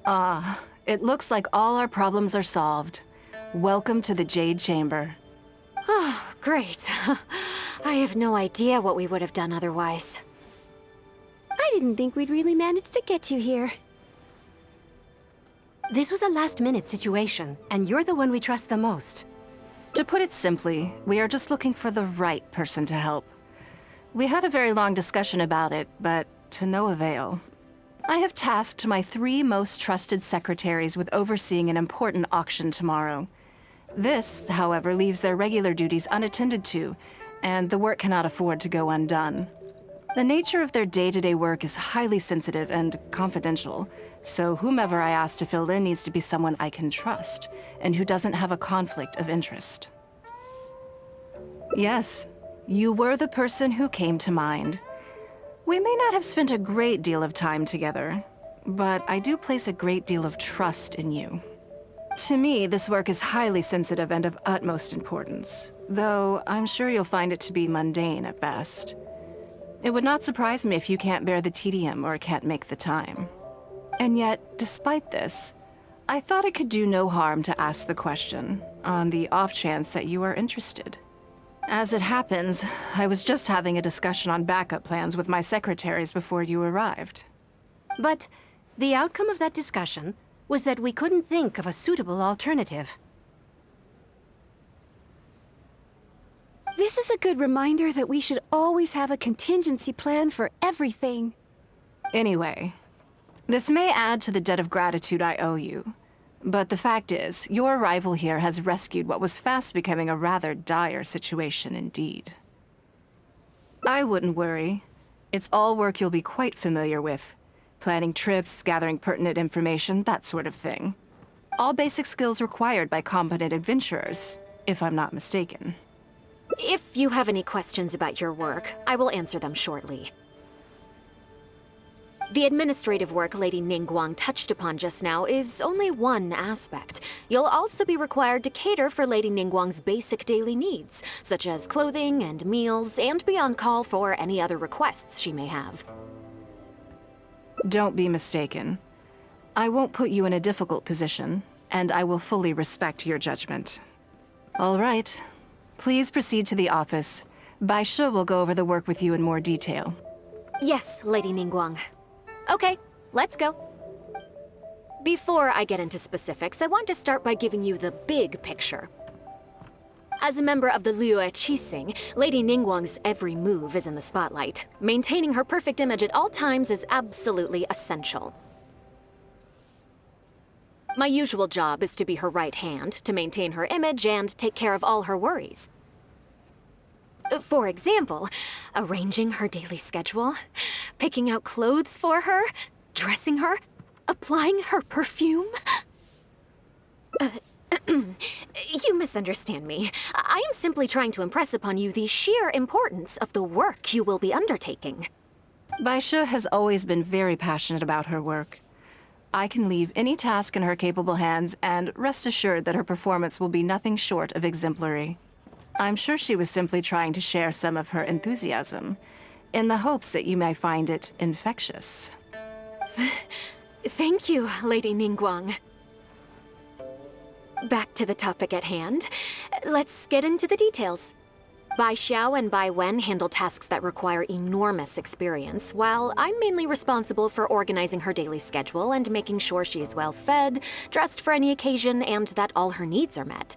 Ah, it looks like all our problems are solved. Welcome to the Jade Chamber. Oh, great. I have no idea what we would have done otherwise. I didn't think we'd really manage to get you here. This was a last-minute situation, and you're the one we trust the most. To put it simply, we are just looking for the right person to help. We had a very long discussion about it, but to no avail. I have tasked my 3 most trusted secretaries with overseeing an important auction tomorrow. This, however, leaves their regular duties unattended to, and the work cannot afford to go undone. The nature of their day-to-day work is highly sensitive and confidential, so whomever I ask to fill in needs to be someone I can trust, and who doesn't have a conflict of interest. Yes, you were the person who came to mind. We may not have spent a great deal of time together, but I do place a great deal of trust in you. To me, this work is highly sensitive and of utmost importance, though I'm sure you'll find it to be mundane at best. It would not surprise me if you can't bear the tedium or can't make the time. And yet, despite this, I thought it could do no harm to ask the question, on the off chance that you are interested. As it happens, I was just having a discussion on backup plans with my secretaries before you arrived. But the outcome of that discussion was that we couldn't think of a suitable alternative. This is a good reminder that we should always have a contingency plan for everything. Anyway, this may add to the debt of gratitude I owe you. But the fact is, your arrival here has rescued what was fast becoming a rather dire situation indeed. I wouldn't worry. It's all work you'll be quite familiar with. Planning trips, gathering pertinent information, that sort of thing. All basic skills required by competent adventurers, if I'm not mistaken. If you have any questions about your work, I will answer them shortly. The administrative work Lady Ningguang touched upon just now is only one aspect. You'll also be required to cater for Lady Ningguang's basic daily needs, such as clothing and meals, and be on call for any other requests she may have. Don't be mistaken. I won't put you in a difficult position, and I will fully respect your judgment. All right. Please proceed to the office. Bai Shi will go over the work with you in more detail. Yes, Lady Ningguang. Okay, let's go. Before I get into specifics, I want to start by giving you the big picture. As a member of the Liyue Qixing, Lady Ningguang's every move is in the spotlight. Maintaining her perfect image at all times is absolutely essential. My usual job is to be her right hand, to maintain her image and take care of all her worries. For example, arranging her daily schedule, picking out clothes for her, dressing her, applying her perfume. You misunderstand me. I am simply trying to impress upon you the sheer importance of the work you will be undertaking. Bai Shi has always been very passionate about her work. I can leave any task in her capable hands, and rest assured that her performance will be nothing short of exemplary. I'm sure she was simply trying to share some of her enthusiasm, in the hopes that you may find it infectious. Thank you, Lady Ningguang. Back to the topic at hand. Let's get into the details. Bai Xiao and Bai Wen handle tasks that require enormous experience, while I'm mainly responsible for organizing her daily schedule and making sure she is well fed, dressed for any occasion, and that all her needs are met.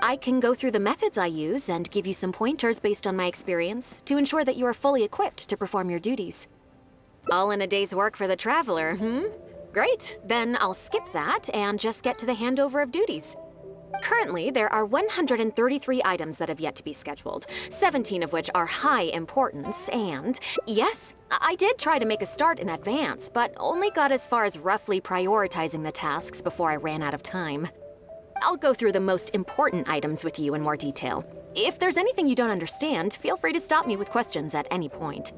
I can go through the methods I use and give you some pointers based on my experience to ensure that you are fully equipped to perform your duties. All in a day's work for the traveler, Great, then I'll skip that and just get to the handover of duties. Currently, there are 133 items that have yet to be scheduled, 17 of which are high importance, and yes, I did try to make a start in advance, but only got as far as roughly prioritizing the tasks before I ran out of time. I'll go through the most important items with you in more detail. If there's anything you don't understand, feel free to stop me with questions at any point.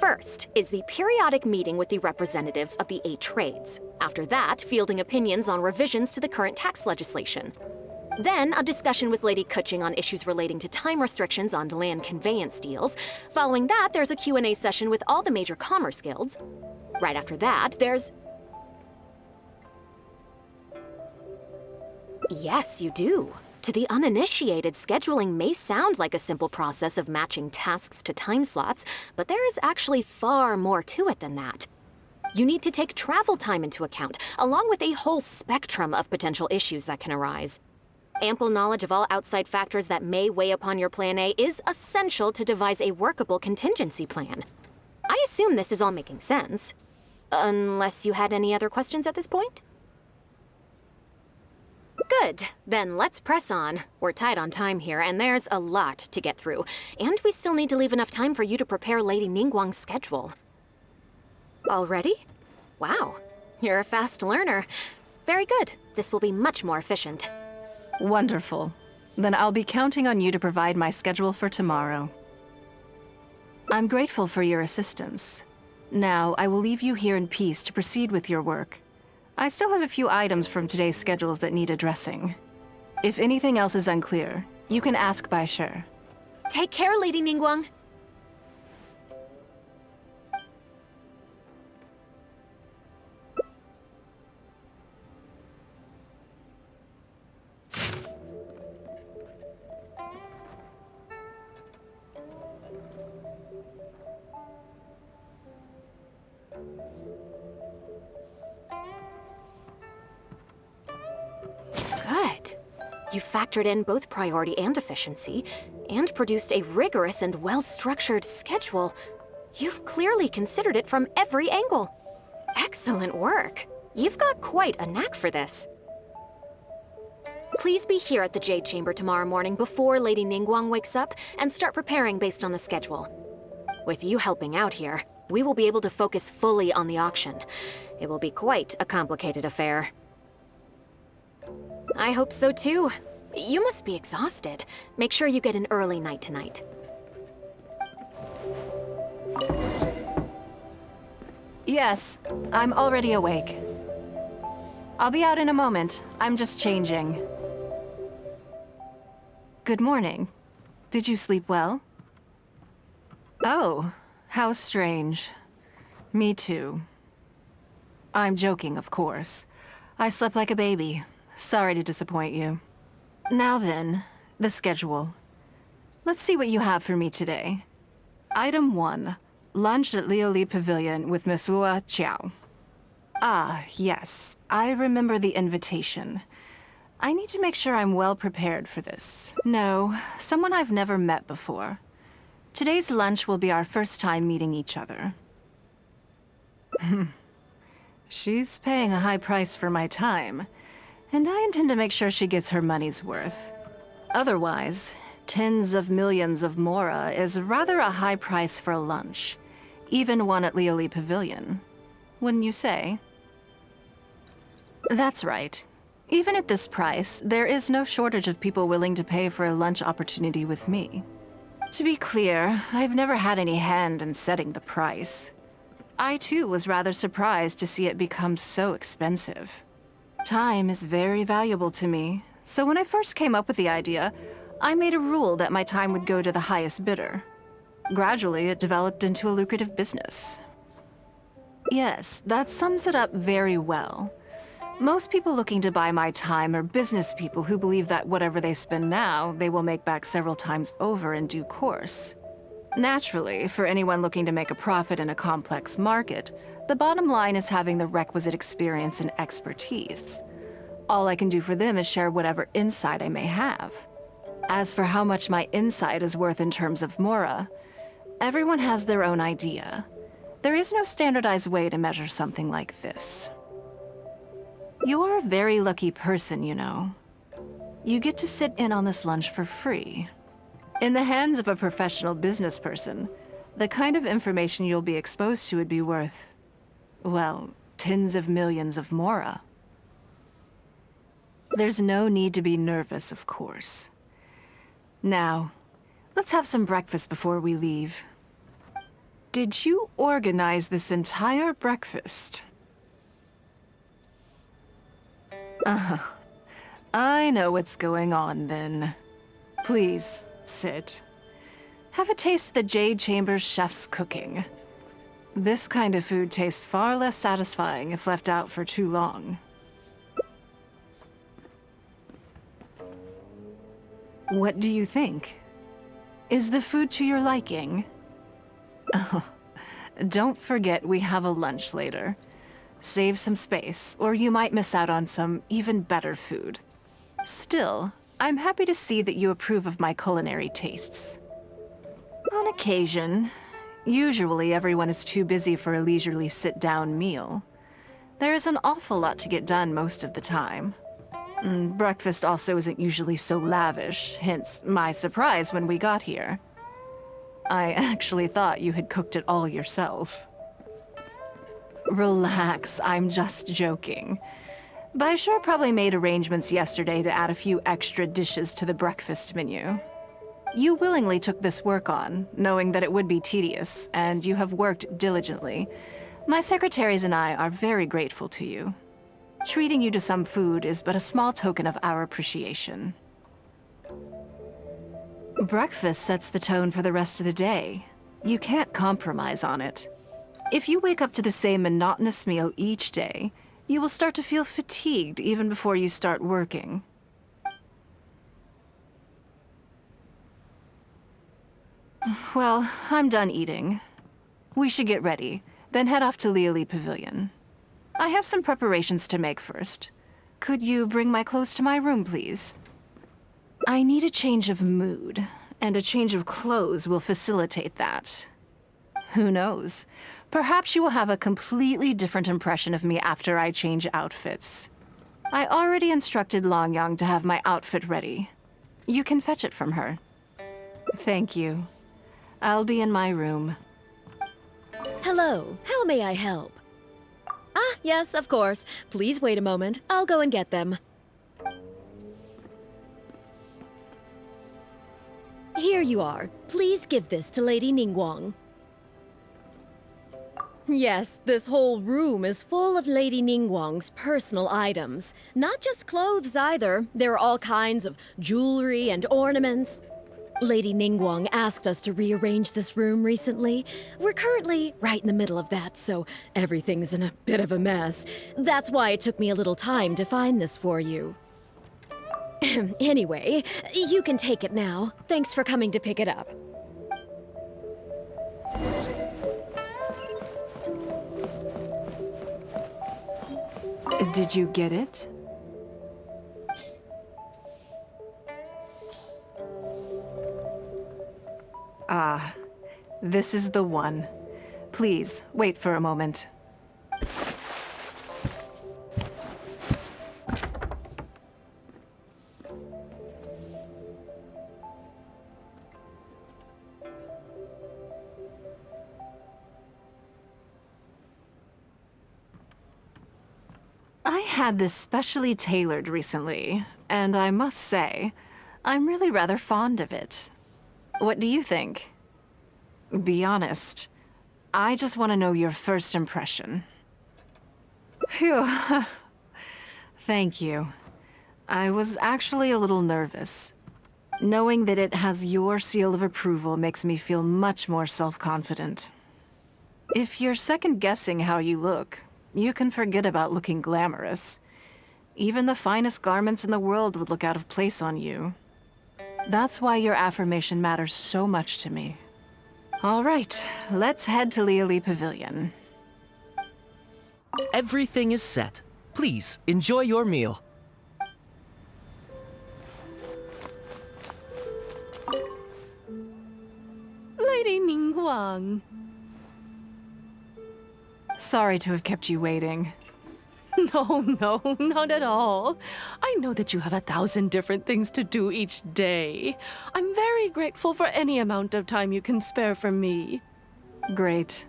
First is the periodic meeting with the representatives of the 8 trades. After that, fielding opinions on revisions to the current tax legislation. Then, a discussion with Lady Kuching on issues relating to time restrictions on land conveyance deals. Following that, there's a Q&A session with all the major commerce guilds. Right after that, there's... Yes, you do. To the uninitiated, scheduling may sound like a simple process of matching tasks to time slots, but there is actually far more to it than that. You need to take travel time into account, along with a whole spectrum of potential issues that can arise. Ample knowledge of all outside factors that may weigh upon your Plan A is essential to devise a workable contingency plan. I assume this is all making sense. Unless you had any other questions at this point? Good. Then let's press on. We're tight on time here, and there's a lot to get through. And we still need to leave enough time for you to prepare Lady Ningguang's schedule. Already? Wow. You're a fast learner. Very good. This will be much more efficient. Wonderful. Then I'll be counting on you to provide my schedule for tomorrow. I'm grateful for your assistance. Now, I will leave you here in peace to proceed with your work. I still have a few items from today's schedules that need addressing. If anything else is unclear, you can ask Bai Shi. Take care, Lady Ningguang. Good. You factored in both priority and efficiency, and produced a rigorous and well-structured schedule. You've clearly considered it from every angle. Excellent work. You've got quite a knack for this. Please be here at the Jade Chamber tomorrow morning before Lady Ningguang wakes up and start preparing based on the schedule. With you helping out here, we will be able to focus fully on the auction. It will be quite a complicated affair. I hope so too. You must be exhausted. Make sure you get an early night tonight. Yes, I'm already awake. I'll be out in a moment. I'm just changing. Good morning. Did you sleep well? Oh, how strange. Me too. I'm joking, of course. I slept like a baby. Sorry to disappoint you. Now then, the schedule. Let's see what you have for me today. Item 1. Lunch at Liyue Pavilion with Miss Chiao. Ah, yes. I remember the invitation. I need to make sure I'm well prepared for this. No, someone I've never met before. Today's lunch will be our first time meeting each other. She's paying a high price for my time, and I intend to make sure she gets her money's worth. Otherwise, tens of millions of mora is rather a high price for a lunch, even one at Liyue Pavilion. Wouldn't you say? That's right. Even at this price, there is no shortage of people willing to pay for a lunch opportunity with me. To be clear, I've never had any hand in setting the price. I too was rather surprised to see it become so expensive. Time is very valuable to me, so when I first came up with the idea, I made a rule that my time would go to the highest bidder. Gradually, it developed into a lucrative business. Yes, that sums it up very well. Most people looking to buy my time are business people who believe that whatever they spend now, they will make back several times over in due course. Naturally, for anyone looking to make a profit in a complex market, the bottom line is having the requisite experience and expertise. All I can do for them is share whatever insight I may have. As for how much my insight is worth in terms of mora, everyone has their own idea. There is no standardized way to measure something like this. You're a very lucky person, you know. You get to sit in on this lunch for free. In the hands of a professional business person, the kind of information you'll be exposed to would be worth, well, tens of millions of mora. There's no need to be nervous, of course. Now, let's have some breakfast before we leave. Did you organize this entire breakfast? I know what's going on then. Please, sit. Have a taste of the Jade Chamber's chef's cooking. This kind of food tastes far less satisfying if left out for too long. What do you think? Is the food to your liking? Oh, don't forget we have a lunch later. Save some space, or you might miss out on some even better food. Still, I'm happy to see that you approve of my culinary tastes. On occasion. Usually everyone is too busy for a leisurely sit-down meal. There's an awful lot to get done most of the time. Breakfast also isn't usually so lavish, hence my surprise when we got here. I actually thought you had cooked it all yourself. Relax, I'm just joking. Baisha probably made arrangements yesterday to add a few extra dishes to the breakfast menu. You willingly took this work on, knowing that it would be tedious, and you have worked diligently. My secretaries and I are very grateful to you. Treating you to some food is but a small token of our appreciation. Breakfast sets the tone for the rest of the day. You can't compromise on it. If you wake up to the same monotonous meal each day, you will start to feel fatigued even before you start working. Well, I'm done eating. We should get ready, then head off to Liyue Pavilion. I have some preparations to make first. Could you bring my clothes to my room, please? I need a change of mood, and a change of clothes will facilitate that. Who knows? Perhaps you will have a completely different impression of me after I change outfits. I already instructed Longyang to have my outfit ready. You can fetch it from her. Thank you. I'll be in my room. Hello, how may I help? Ah, yes, of course. Please wait a moment. I'll go and get them. Here you are. Please give this to Lady Ningguang. Yes, this whole room is full of Lady Ningguang's personal items. Not just clothes either. There are all kinds of jewelry and ornaments. Lady Ningguang asked us to rearrange this room recently. We're currently right in the middle of that, so everything's in a bit of a mess. That's why it took me a little time to find this for you. Anyway, you can take it now. Thanks for coming to pick it up. Did you get it? Ah, this is the one. Please, wait for a moment. I had this specially tailored recently, and I must say, I'm really rather fond of it. What do you think? Be honest. I just want to know your first impression. Phew. Thank you. I was actually a little nervous. Knowing that it has your seal of approval makes me feel much more self-confident. If you're second-guessing how you look, you can forget about looking glamorous. Even the finest garments in the world would look out of place on you. That's why your affirmation matters so much to me. All right, let's head to Liyue Pavilion. Everything is set. Please, enjoy your meal. Lady Ningguang. Sorry to have kept you waiting. No, not at all. I know that you have 1,000 different things to do each day. I'm very grateful for any amount of time you can spare for me. Great.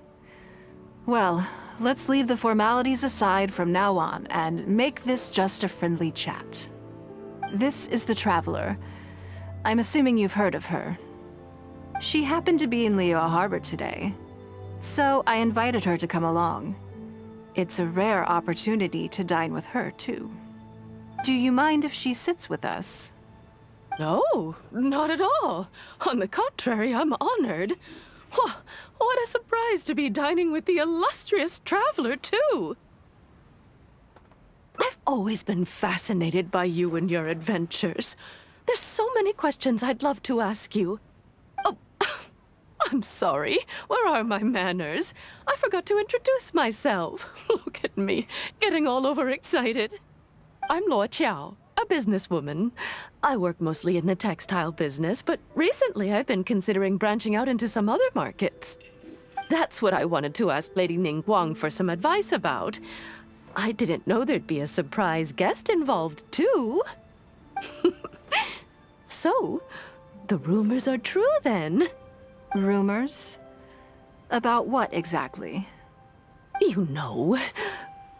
Well, let's leave the formalities aside from now on and make this just a friendly chat. This is the Traveler. I'm assuming you've heard of her. She happened to be in Liyue Harbor today, so I invited her to come along. It's a rare opportunity to dine with her, too. Do you mind if she sits with us? No, not at all. On the contrary, I'm honored. What a surprise to be dining with the illustrious Traveler, too. I've always been fascinated by you and your adventures. There's so many questions I'd love to ask you. Oh, I'm sorry. Where are my manners? I forgot to introduce myself. Look at me, getting all overexcited. I'm Luo Qiao, a businesswoman. I work mostly in the textile business, but recently I've been considering branching out into some other markets. That's what I wanted to ask Lady Ningguang for some advice about. I didn't know there'd be a surprise guest involved, too. So, the rumors are true, then? Rumors? About what exactly? You know,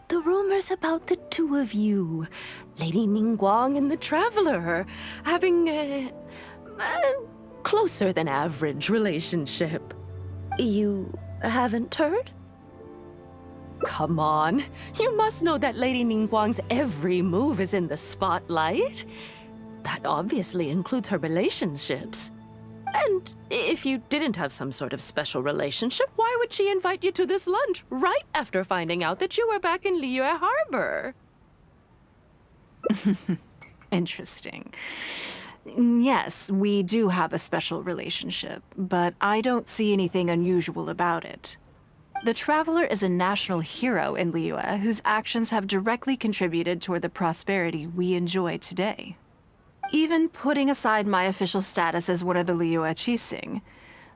the rumors about the two of you, Lady Ningguang and the Traveler, having a closer than average relationship. You haven't heard? Come on, you must know that Lady Ningguang's every move is in the spotlight. That obviously includes her relationships. And if you didn't have some sort of special relationship, why would she invite you to this lunch right after finding out that you were back in Liyue Harbor? Interesting. Yes, we do have a special relationship, but I don't see anything unusual about it. The Traveler is a national hero in Liyue whose actions have directly contributed toward the prosperity we enjoy today. Even putting aside my official status as one of the Liyue Qixing,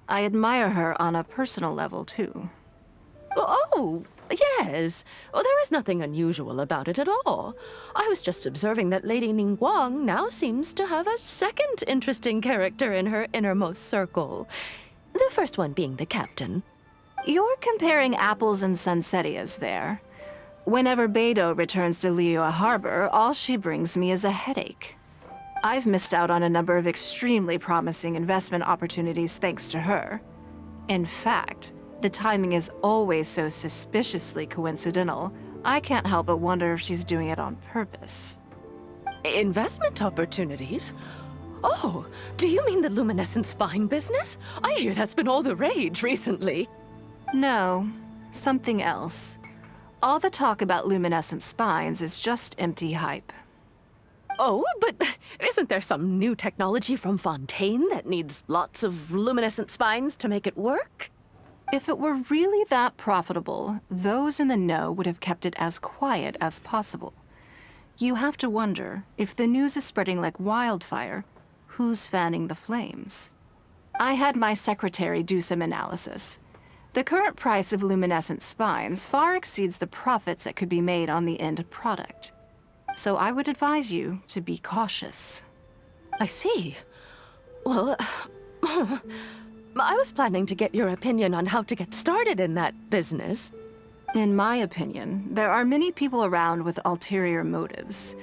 I admire her on a personal level, too. Oh, yes. Well, there is nothing unusual about it at all. I was just observing that Lady Ningguang now seems to have a second interesting character in her innermost circle. The first one being the captain. You're comparing apples and sunsettias there. Whenever Beidou returns to Liyue Harbor, all she brings me is a headache. I've missed out on a number of extremely promising investment opportunities thanks to her. In fact, the timing is always so suspiciously coincidental, I can't help but wonder if she's doing it on purpose. Investment opportunities? Oh, do you mean the luminescent spine business? I hear that's been all the rage recently. No, something else. All the talk about luminescent spines is just empty hype. Oh, but isn't there some new technology from Fontaine that needs lots of luminescent spines to make it work? If it were really that profitable, those in the know would have kept it as quiet as possible. You have to wonder, if the news is spreading like wildfire, who's fanning the flames? I had my secretary do some analysis. The current price of luminescent spines far exceeds the profits that could be made on the end product. So I would advise you to be cautious. I see. Well, I was planning to get your opinion on how to get started in that business. In my opinion, there are many people around with ulterior motives,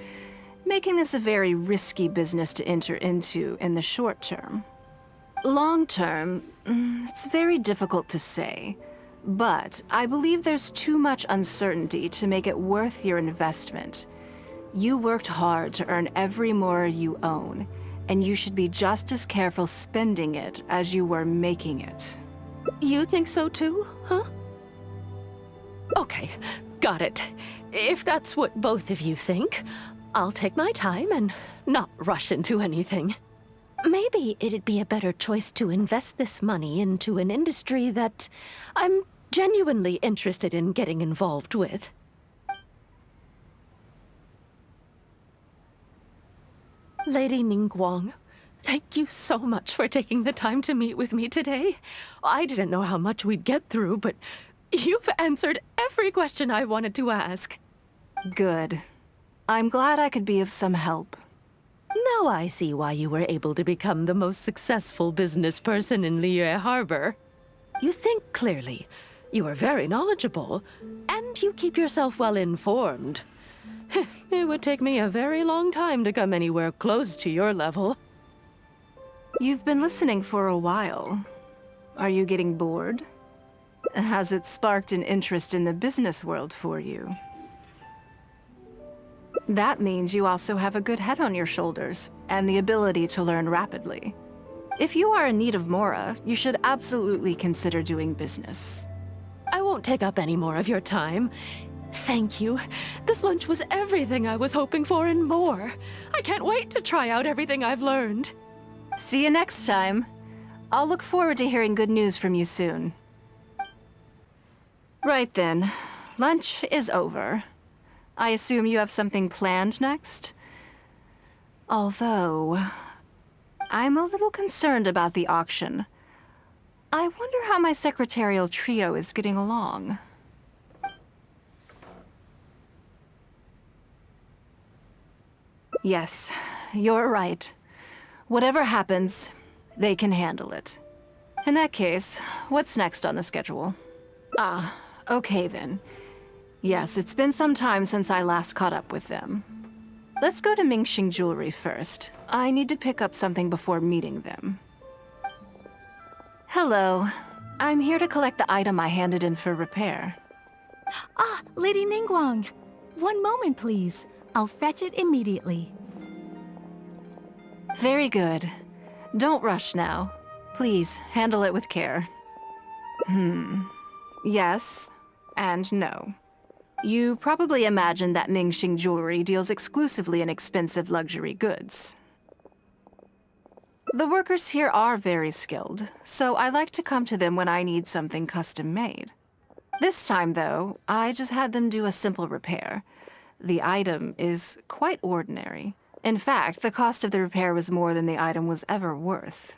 making this a very risky business to enter into in the short term. Long term, it's very difficult to say, but I believe there's too much uncertainty to make it worth your investment. You worked hard to earn every mora you own, and you should be just as careful spending it as you were making it. You think so too, huh? Okay, got it. If that's what both of you think, I'll take my time and not rush into anything. Maybe it'd be a better choice to invest this money into an industry that I'm genuinely interested in getting involved with. Lady Ningguang, thank you so much for taking the time to meet with me today. I didn't know how much we'd get through, but you've answered every question I wanted to ask. Good. I'm glad I could be of some help. Now I see why you were able to become the most successful business person in Liyue Harbor. You think clearly, you are very knowledgeable, and you keep yourself well informed. It would take me a very long time to come anywhere close to your level. You've been listening for a while. Are you getting bored? Has it sparked an interest in the business world for you? That means you also have a good head on your shoulders, and the ability to learn rapidly. If you are in need of mora, you should absolutely consider doing business. I won't take up any more of your time. Thank you. This lunch was everything I was hoping for and more. I can't wait to try out everything I've learned. See you next time. I'll look forward to hearing good news from you soon. Right then. Lunch is over. I assume you have something planned next? Although, I'm a little concerned about the auction. I wonder how my secretarial trio is getting along. Yes, you're right. Whatever happens, they can handle it. In that case, what's next on the schedule? Ah, okay then. Yes, it's been some time since I last caught up with them. Let's go to Mingxing Jewelry first. I need to pick up something before meeting them. Hello. I'm here to collect the item I handed in for repair. Ah, Lady Ningguang. One moment, please. I'll fetch it immediately. Very good. Don't rush now. Please, handle it with care. Yes and no. You probably imagine that Mingxing Jewelry deals exclusively in expensive luxury goods. The workers here are very skilled, so I like to come to them when I need something custom-made. This time, though, I just had them do a simple repair. The item is quite ordinary. In fact, the cost of the repair was more than the item was ever worth.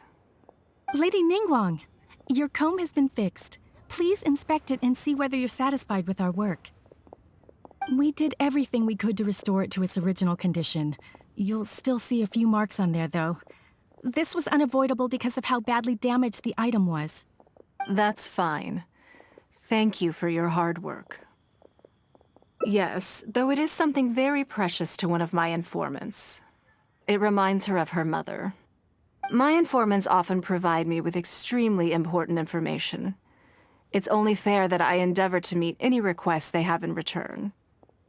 Lady Ningguang, your comb has been fixed. Please inspect it and see whether you're satisfied with our work. We did everything we could to restore it to its original condition. You'll still see a few marks on there, though. This was unavoidable because of how badly damaged the item was. That's fine. Thank you for your hard work. Yes, though it is something very precious to one of my informants. It reminds her of her mother. My informants often provide me with extremely important information. It's only fair that I endeavor to meet any requests they have in return.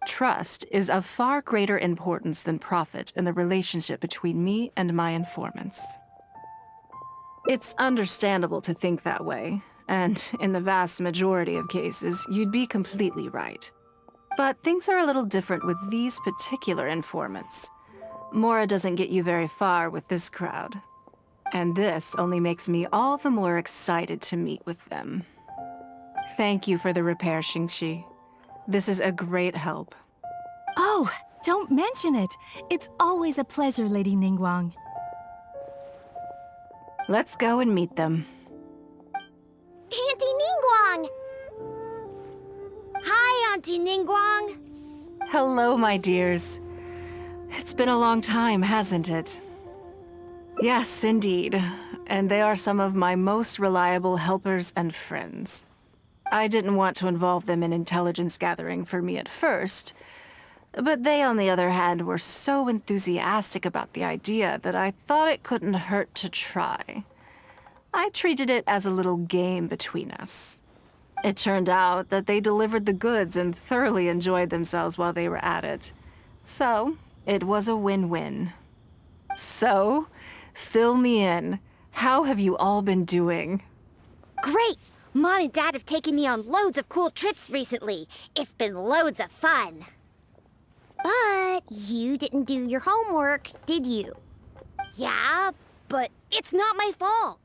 Trust is of far greater importance than profit in the relationship between me and my informants. It's understandable to think that way, and in the vast majority of cases, you'd be completely right. But things are a little different with these particular informants. Mora doesn't get you very far with this crowd. And this only makes me all the more excited to meet with them. Thank you for the repair, Xingqi. This is a great help. Oh, don't mention it. It's always a pleasure, Lady Ningguang. Let's go and meet them. Auntie Ningguang! Hi, Auntie Ningguang! Hello, my dears. It's been a long time, hasn't it? Yes, indeed. And they are some of my most reliable helpers and friends. I didn't want to involve them in intelligence gathering for me at first, but they, on the other hand, were so enthusiastic about the idea that I thought it couldn't hurt to try. I treated it as a little game between us. It turned out that they delivered the goods and thoroughly enjoyed themselves while they were at it. So, it was a win-win. So, fill me in. How have you all been doing? Great! Mom and Dad have taken me on loads of cool trips recently. It's been loads of fun. But you didn't do your homework, did you? Yeah, but it's not my fault.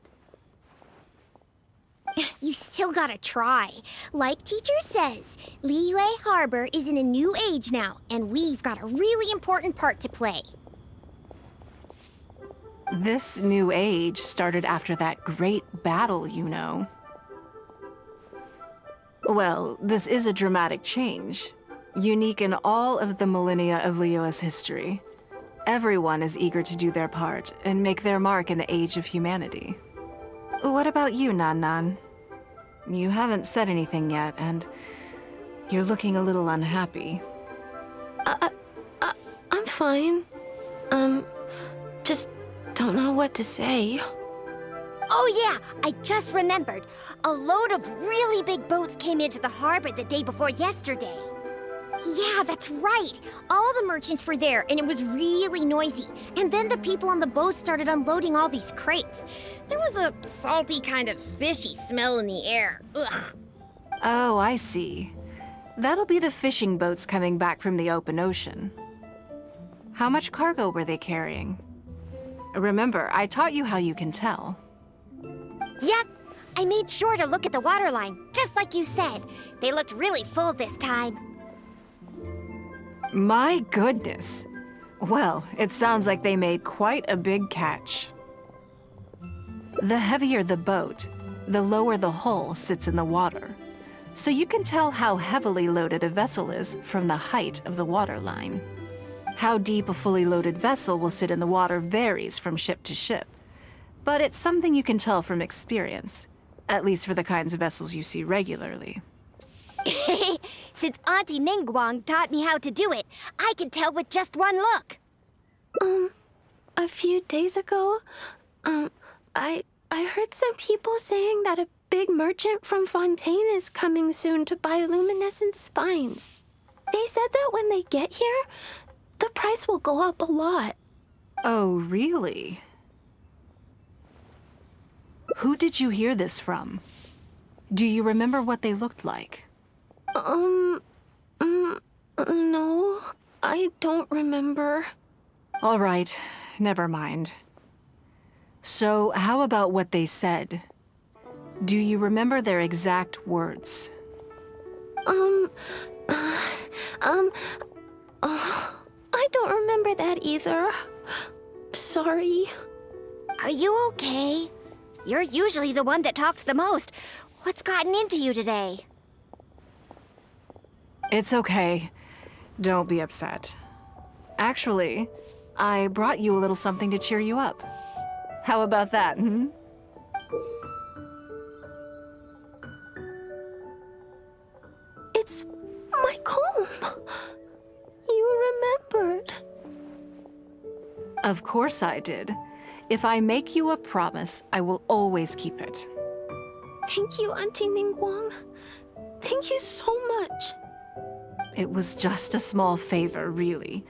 You still gotta try. Like teacher says, Liyue Harbor is in a new age now, and we've got a really important part to play. This new age started after that great battle, you know. Well, this is a dramatic change, unique in all of the millennia of Liyue's history. Everyone is eager to do their part and make their mark in the age of humanity. What about you, Nan? You haven't said anything yet, and you're looking a little unhappy. I'm fine. Just don't know what to say. Oh yeah, I just remembered. A load of really big boats came into the harbor the day before yesterday. Yeah, that's right. All the merchants were there, and it was really noisy. And then the people on the boat started unloading all these crates. There was a salty kind of fishy smell in the air. Ugh. Oh, I see. That'll be the fishing boats coming back from the open ocean. How much cargo were they carrying? Remember, I taught you how you can tell. Yep, I made sure to look at the waterline, just like you said. They looked really full this time. My goodness. Well, it sounds like they made quite a big catch. The heavier the boat, the lower the hull sits in the water. So you can tell how heavily loaded a vessel is from the height of the waterline. How deep a fully loaded vessel will sit in the water varies from ship to ship. But it's something you can tell from experience, at least for the kinds of vessels you see regularly. Since Auntie Ningguang taught me how to do it, I can tell with just one look. A few days ago, I heard some people saying that a big merchant from Fontaine is coming soon to buy luminescent spines. They said that when they get here, the price will go up a lot. Oh, really? Who did you hear this from? Do you remember what they looked like? No, I don't remember. All right, never mind. So, how about what they said? Do you remember their exact words? I don't remember that either. Sorry. Are you okay? You're usually the one that talks the most. What's gotten into you today? It's okay. Don't be upset. Actually, I brought you a little something to cheer you up. How about that, hmm? It's my comb. You remembered. Of course I did. If I make you a promise, I will always keep it. Thank you, Auntie Ningguang. Thank you so much. It was just a small favor, really.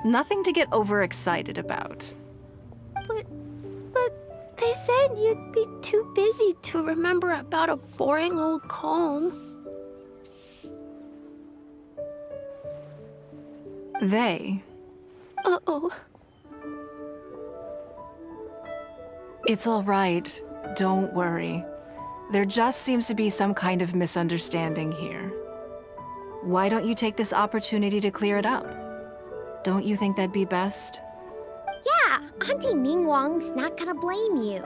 Nothing to get overexcited about. But they said you'd be too busy to remember about a boring old comb. They? Uh-oh. It's all right. Don't worry. There just seems to be some kind of misunderstanding here. Why don't you take this opportunity to clear it up? Don't you think that'd be best? Yeah, Auntie Ningguang's not gonna blame you.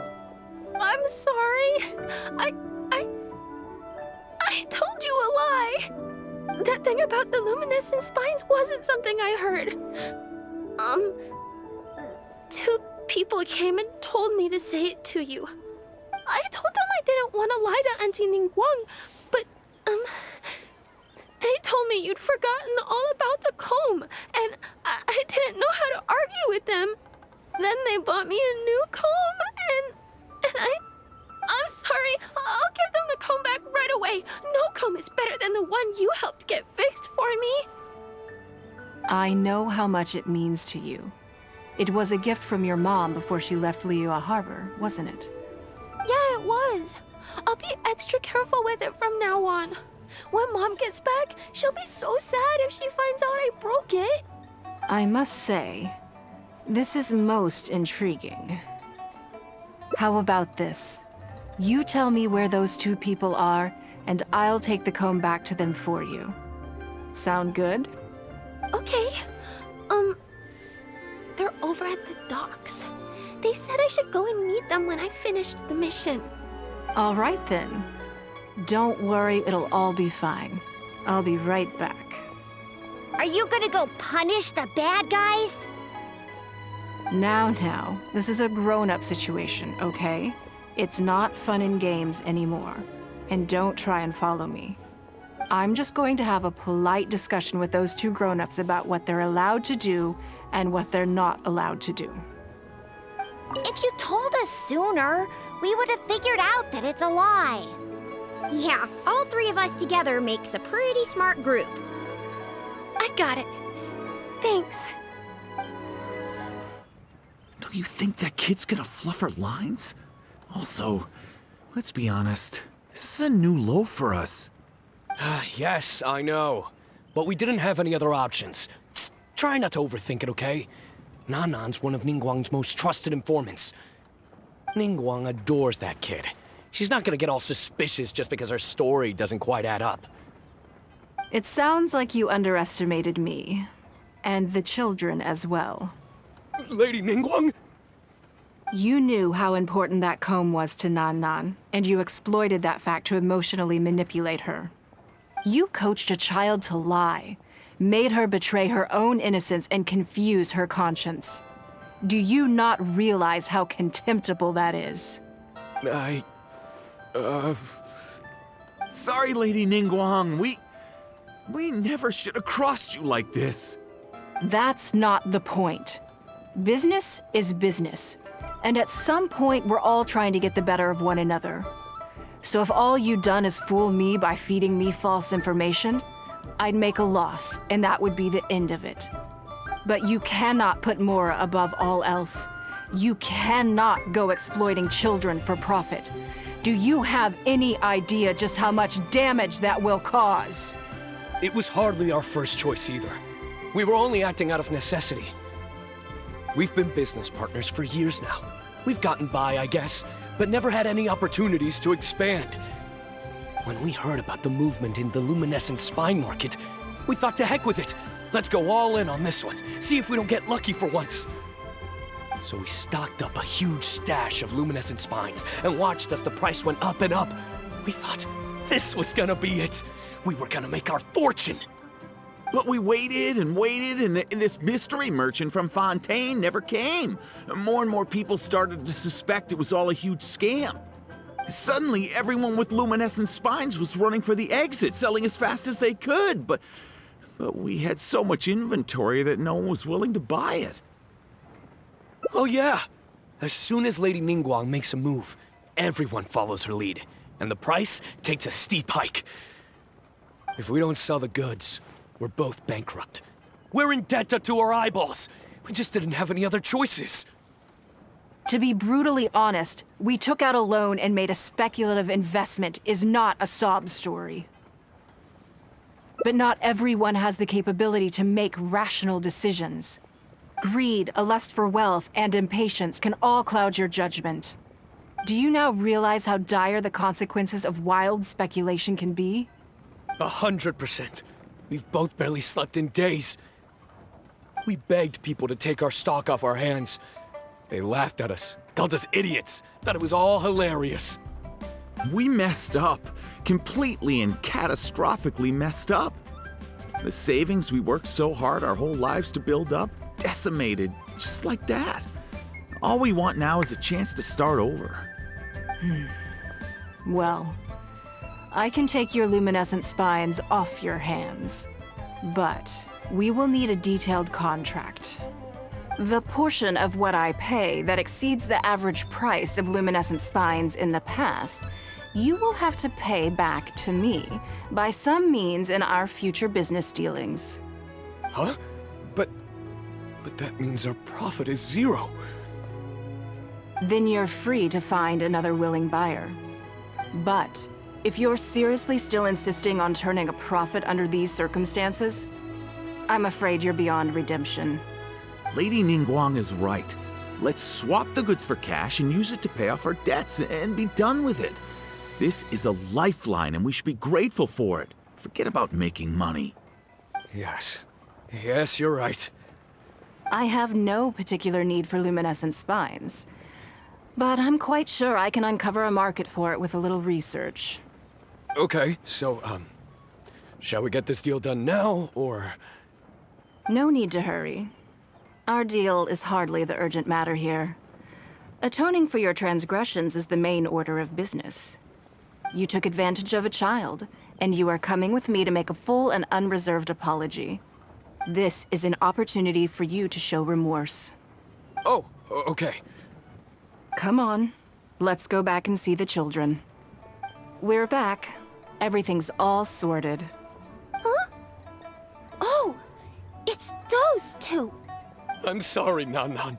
I'm sorry. I told you a lie. That thing about the luminescent spines wasn't something I heard. Two people came and told me to say it to you. I told them I didn't want to lie to Auntie Ningguang, but, they told me you'd forgotten all about the comb, and I didn't know how to argue with them. Then they bought me a new comb, and I'm sorry, I'll give them the comb back right away. No comb is better than the one you helped get fixed for me. I know how much it means to you. It was a gift from your mom before she left Liyue Harbor, wasn't it? Yeah, it was. I'll be extra careful with it from now on. When Mom gets back, she'll be so sad if she finds out I broke it. I must say, this is most intriguing. How about this? You tell me where those two people are, and I'll take the comb back to them for you. Sound good? Okay. They're over at the docks. They said I should go and meet them when I finished the mission. All right then. Don't worry, it'll all be fine. I'll be right back. Are you gonna go punish the bad guys? Now, this is a grown-up situation, okay? It's not fun and games anymore. And don't try and follow me. I'm just going to have a polite discussion with those two grown-ups about what they're allowed to do and what they're not allowed to do. If you told us sooner, we would have figured out that it's a lie. Yeah, all three of us together makes a pretty smart group. I got it. Thanks. Do you think that kid's gonna fluff her lines? Also, let's be honest, this is a new low for us. Yes, I know. But we didn't have any other options. Just try not to overthink it, okay? Nanan's one of Ningguang's most trusted informants. Ningguang adores that kid. She's not gonna get all suspicious just because her story doesn't quite add up. It sounds like you underestimated me. And the children as well. Lady Ningguang? You knew how important that comb was to Nan, and you exploited that fact to emotionally manipulate her. You coached a child to lie, made her betray her own innocence and confuse her conscience. Do you not realize how contemptible that is? Sorry, Lady Ningguang. We never should have crossed you like this. That's not the point. Business is business. And at some point, we're all trying to get the better of one another. So if all you'd done is fool me by feeding me false information, I'd make a loss, and that would be the end of it. But you cannot put Mora above all else. You cannot go exploiting children for profit. Do you have any idea just how much damage that will cause? It was hardly our first choice either. We were only acting out of necessity. We've been business partners for years now. We've gotten by, I guess, but never had any opportunities to expand. When we heard about the movement in the luminescent spine market, we thought to heck with it. Let's go all in on this one, see if we don't get lucky for once. So we stocked up a huge stash of luminescent spines and watched as the price went up and up. We thought this was gonna be it. We were gonna make our fortune. But we waited and waited, and this mystery merchant from Fontaine never came. More and more people started to suspect it was all a huge scam. Suddenly, everyone with luminescent spines was running for the exit, selling as fast as they could, but we had so much inventory that no one was willing to buy it. Oh yeah! As soon as Lady Ningguang makes a move, everyone follows her lead, and the price takes a steep hike. If we don't sell the goods, we're both bankrupt. We're in debt up to our eyeballs. We just didn't have any other choices. To be brutally honest, we took out a loan and made a speculative investment is not a sob story. But not everyone has the capability to make rational decisions. Greed, a lust for wealth, and impatience can all cloud your judgment. Do you now realize how dire the consequences of wild speculation can be? 100%. We've both barely slept in days. We begged people to take our stock off our hands. They laughed at us, called us idiots, thought it was all hilarious. We messed up. Completely and catastrophically messed up. The savings we worked so hard our whole lives to build up, decimated just like that. All we want now is a chance to start over. Well, I can take your luminescent spines off your hands, but we will need a detailed contract. The portion of what I pay that exceeds the average price of luminescent spines in the past, you will have to pay back to me by some means in our future business dealings. Huh? But that means our profit is zero. Then you're free to find another willing buyer. But if you're seriously still insisting on turning a profit under these circumstances, I'm afraid you're beyond redemption. Lady Ningguang is right. Let's swap the goods for cash and use it to pay off our debts and be done with it. This is a lifeline and we should be grateful for it. Forget about making money. Yes. Yes, you're right. I have no particular need for luminescent spines, but I'm quite sure I can uncover a market for it with a little research. Okay, so, shall we get this deal done now, or...? No need to hurry. Our deal is hardly the urgent matter here. Atoning for your transgressions is the main order of business. You took advantage of a child, and you are coming with me to make a full and unreserved apology. This is an opportunity for you to show remorse. Oh, okay. Come on, let's go back and see the children. We're back. Everything's all sorted. Huh? Oh, it's those two. I'm sorry, Nan.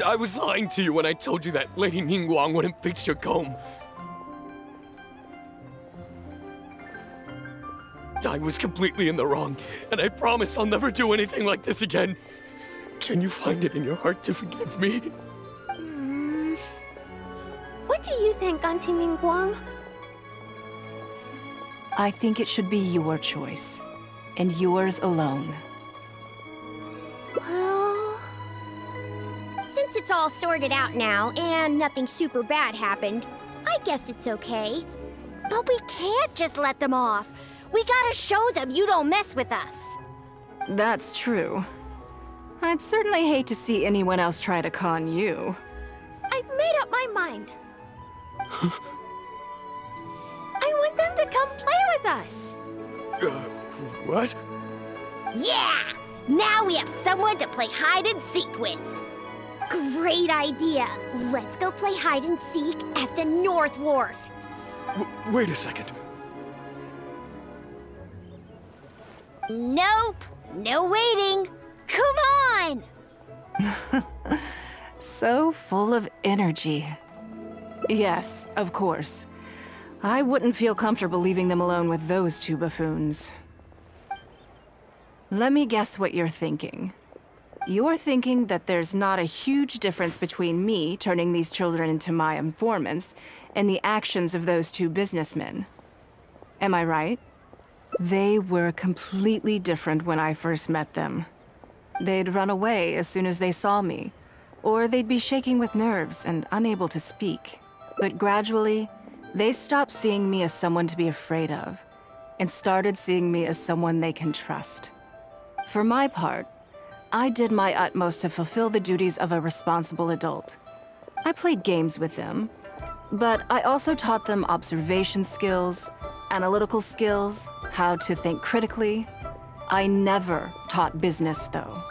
I was lying to you when I told you that Lady Ningguang wouldn't fix your comb. I was completely in the wrong, and I promise I'll never do anything like this again. Can you find it in your heart to forgive me? What do you think, Auntie Ningguang? I think it should be your choice, and yours alone. Well, since it's all sorted out now and nothing super bad happened, I guess it's okay. But we can't just let them off. We gotta show them you don't mess with us. That's true. I'd certainly hate to see anyone else try to con you. I've made up my mind. I want them to come play with us. What? Yeah! Now we have someone to play hide and seek with. Great idea. Let's go play hide and seek at the North Wharf. Wait a second. Nope. No waiting. Come on! So full of energy. Yes, of course. I wouldn't feel comfortable leaving them alone with those two buffoons. Let me guess what you're thinking. You're thinking that there's not a huge difference between me turning these children into my informants and the actions of those two businessmen. Am I right? They were completely different when I first met them. They'd run away as soon as they saw me, or they'd be shaking with nerves and unable to speak. But gradually, they stopped seeing me as someone to be afraid of, and started seeing me as someone they can trust. For my part, I did my utmost to fulfill the duties of a responsible adult. I played games with them, but I also taught them observation skills, analytical skills, how to think critically. I never taught business, though.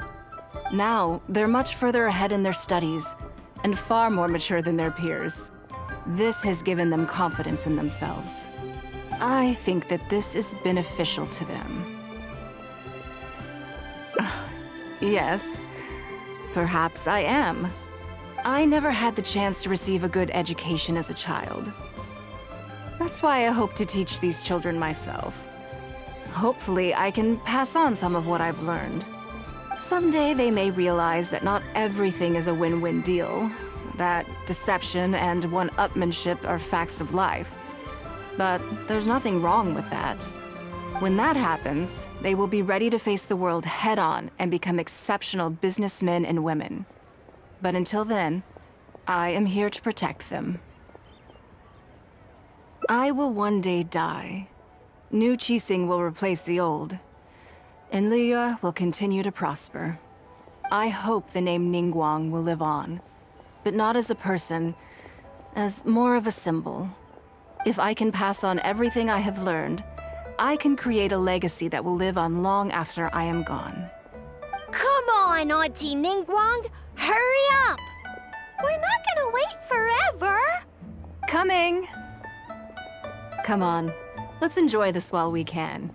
Now, they're much further ahead in their studies, and far more mature than their peers. This has given them confidence in themselves. I think that this is beneficial to them. Yes, perhaps I am. I never had the chance to receive a good education as a child. That's why I hope to teach these children myself. Hopefully, I can pass on some of what I've learned. Someday they may realize that not everything is a win-win deal, that deception and one-upmanship are facts of life. But there's nothing wrong with that. When that happens, they will be ready to face the world head-on and become exceptional businessmen and women. But until then, I am here to protect them. I will one day die. New Qixing will replace the old, and Liyue will continue to prosper. I hope the name Ningguang will live on, but not as a person, as more of a symbol. If I can pass on everything I have learned, I can create a legacy that will live on long after I am gone. Come on, Auntie Ningguang! Hurry up! We're not gonna wait forever. Coming! Come on, let's enjoy this while we can.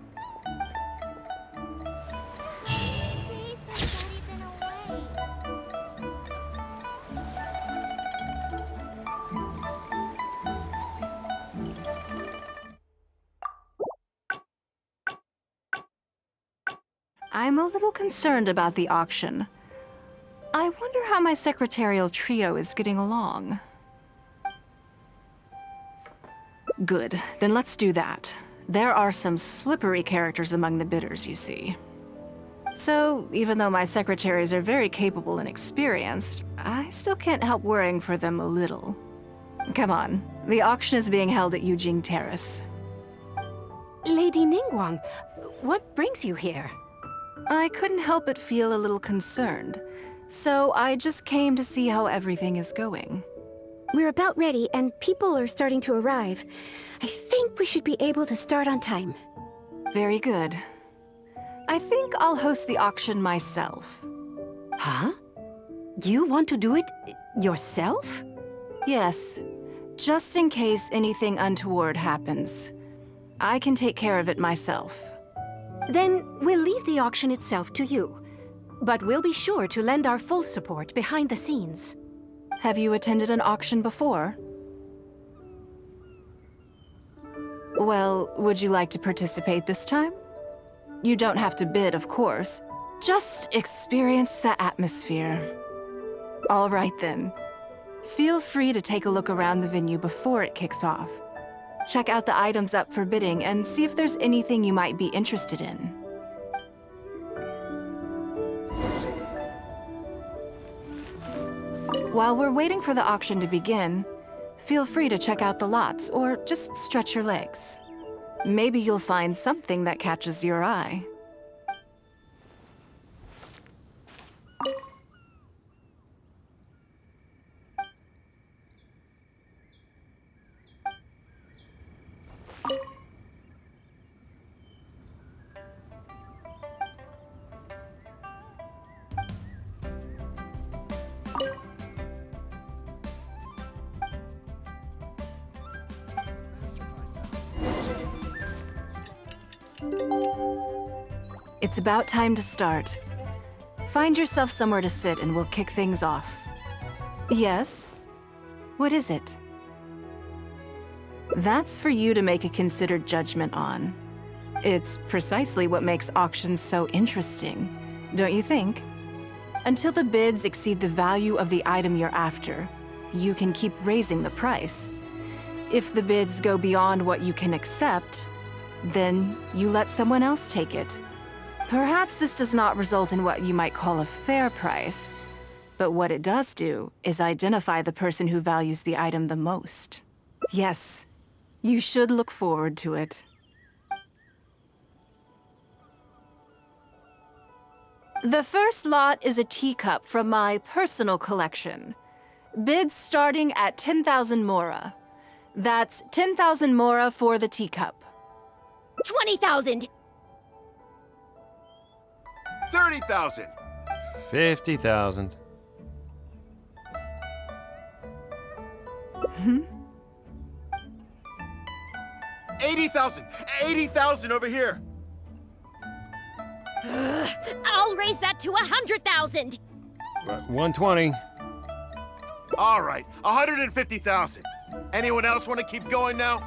I'm a little concerned about the auction. I wonder how my secretarial trio is getting along. Good, then let's do that. There are some slippery characters among the bidders, you see. So, even though my secretaries are very capable and experienced, I still can't help worrying for them a little. Come on, the auction is being held at Yujing Terrace. Lady Ningguang, what brings you here? I couldn't help but feel a little concerned, so I just came to see how everything is going. We're about ready, and people are starting to arrive. I think we should be able to start on time. Very good. I think I'll host the auction myself. Huh? You want to do it yourself? Yes, just in case anything untoward happens. I can take care of it myself. Then we'll leave the auction itself to you. But we'll be sure to lend our full support behind the scenes. Have you attended an auction before? Well, would you like to participate this time? You don't have to bid, of course. Just experience the atmosphere. All right then. Feel free to take a look around the venue before it kicks off. Check out the items up for bidding and see if there's anything you might be interested in. While we're waiting for the auction to begin, feel free to check out the lots or just stretch your legs. Maybe you'll find something that catches your eye. It's about time to start. Find yourself somewhere to sit and we'll kick things off. Yes? What is it? That's for you to make a considered judgment on. It's precisely what makes auctions so interesting, don't you think? Until the bids exceed the value of the item you're after, you can keep raising the price. If the bids go beyond what you can accept, then you let someone else take it. Perhaps this does not result in what you might call a fair price, but what it does do is identify the person who values the item the most. Yes, you should look forward to it. The first lot is a teacup from my personal collection. Bids starting at 10,000 mora. That's 10,000 mora for the teacup. 20,000! 30,000! 50,000. Hmm? 80,000! 80,000 over here! I'll raise that to 100,000! 120. All right, 150,000. Anyone else want to keep going now?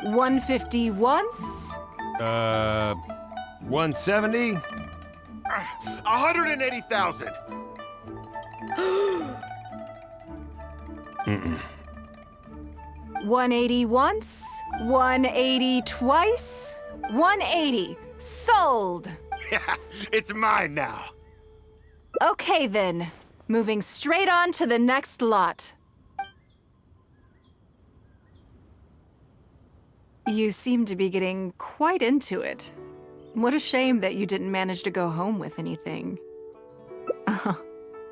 150 once? 170? 180,000. Mm-mm. 180 once? 180 twice? 180. Sold! Yeah, it's mine now. Okay then. Moving straight on to the next lot. You seem to be getting quite into it. What a shame that you didn't manage to go home with anything.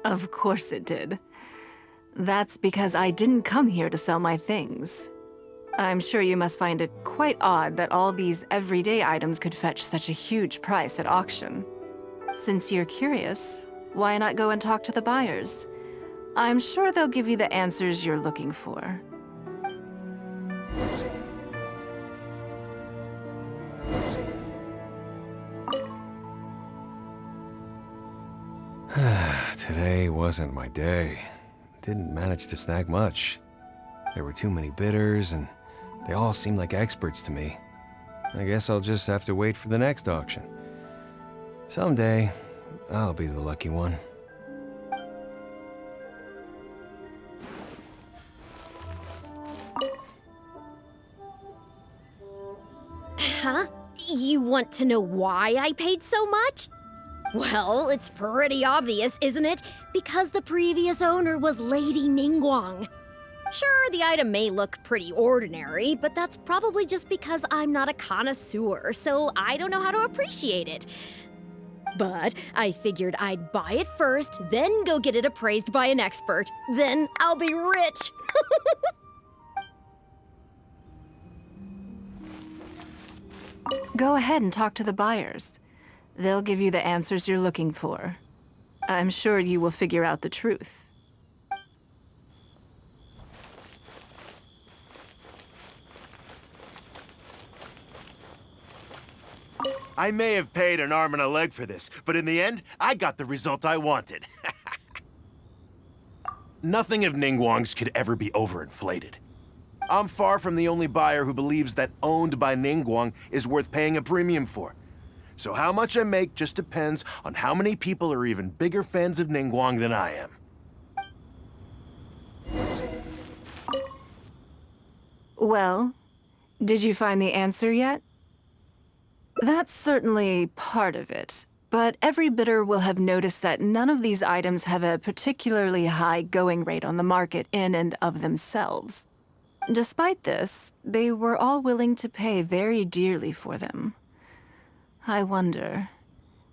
Of course it did. That's because I didn't come here to sell my things. I'm sure you must find it quite odd that all these everyday items could fetch such a huge price at auction. Since you're curious, why not go and talk to the buyers? I'm sure they'll give you the answers you're looking for. Today wasn't my day. Didn't manage to snag much. There were too many bidders, and they all seemed like experts to me. I guess I'll just have to wait for the next auction. Someday, I'll be the lucky one. Huh? You want to know why I paid so much? Well, it's pretty obvious, isn't it? Because the previous owner was Lady Ningguang. Sure, the item may look pretty ordinary, but that's probably just because I'm not a connoisseur, so I don't know how to appreciate it. But I figured I'd buy it first, then go get it appraised by an expert. Then I'll be rich. Go ahead and talk to the buyers. They'll give you the answers you're looking for. I'm sure you will figure out the truth. I may have paid an arm and a leg for this, but in the end, I got the result I wanted. Nothing of Ningguang's could ever be overinflated. I'm far from the only buyer who believes that owned by Ningguang is worth paying a premium for. So how much I make just depends on how many people are even bigger fans of Ningguang than I am. Well, did you find the answer yet? That's certainly part of it, but every bidder will have noticed that none of these items have a particularly high going rate on the market in and of themselves. Despite this, they were all willing to pay very dearly for them. I wonder,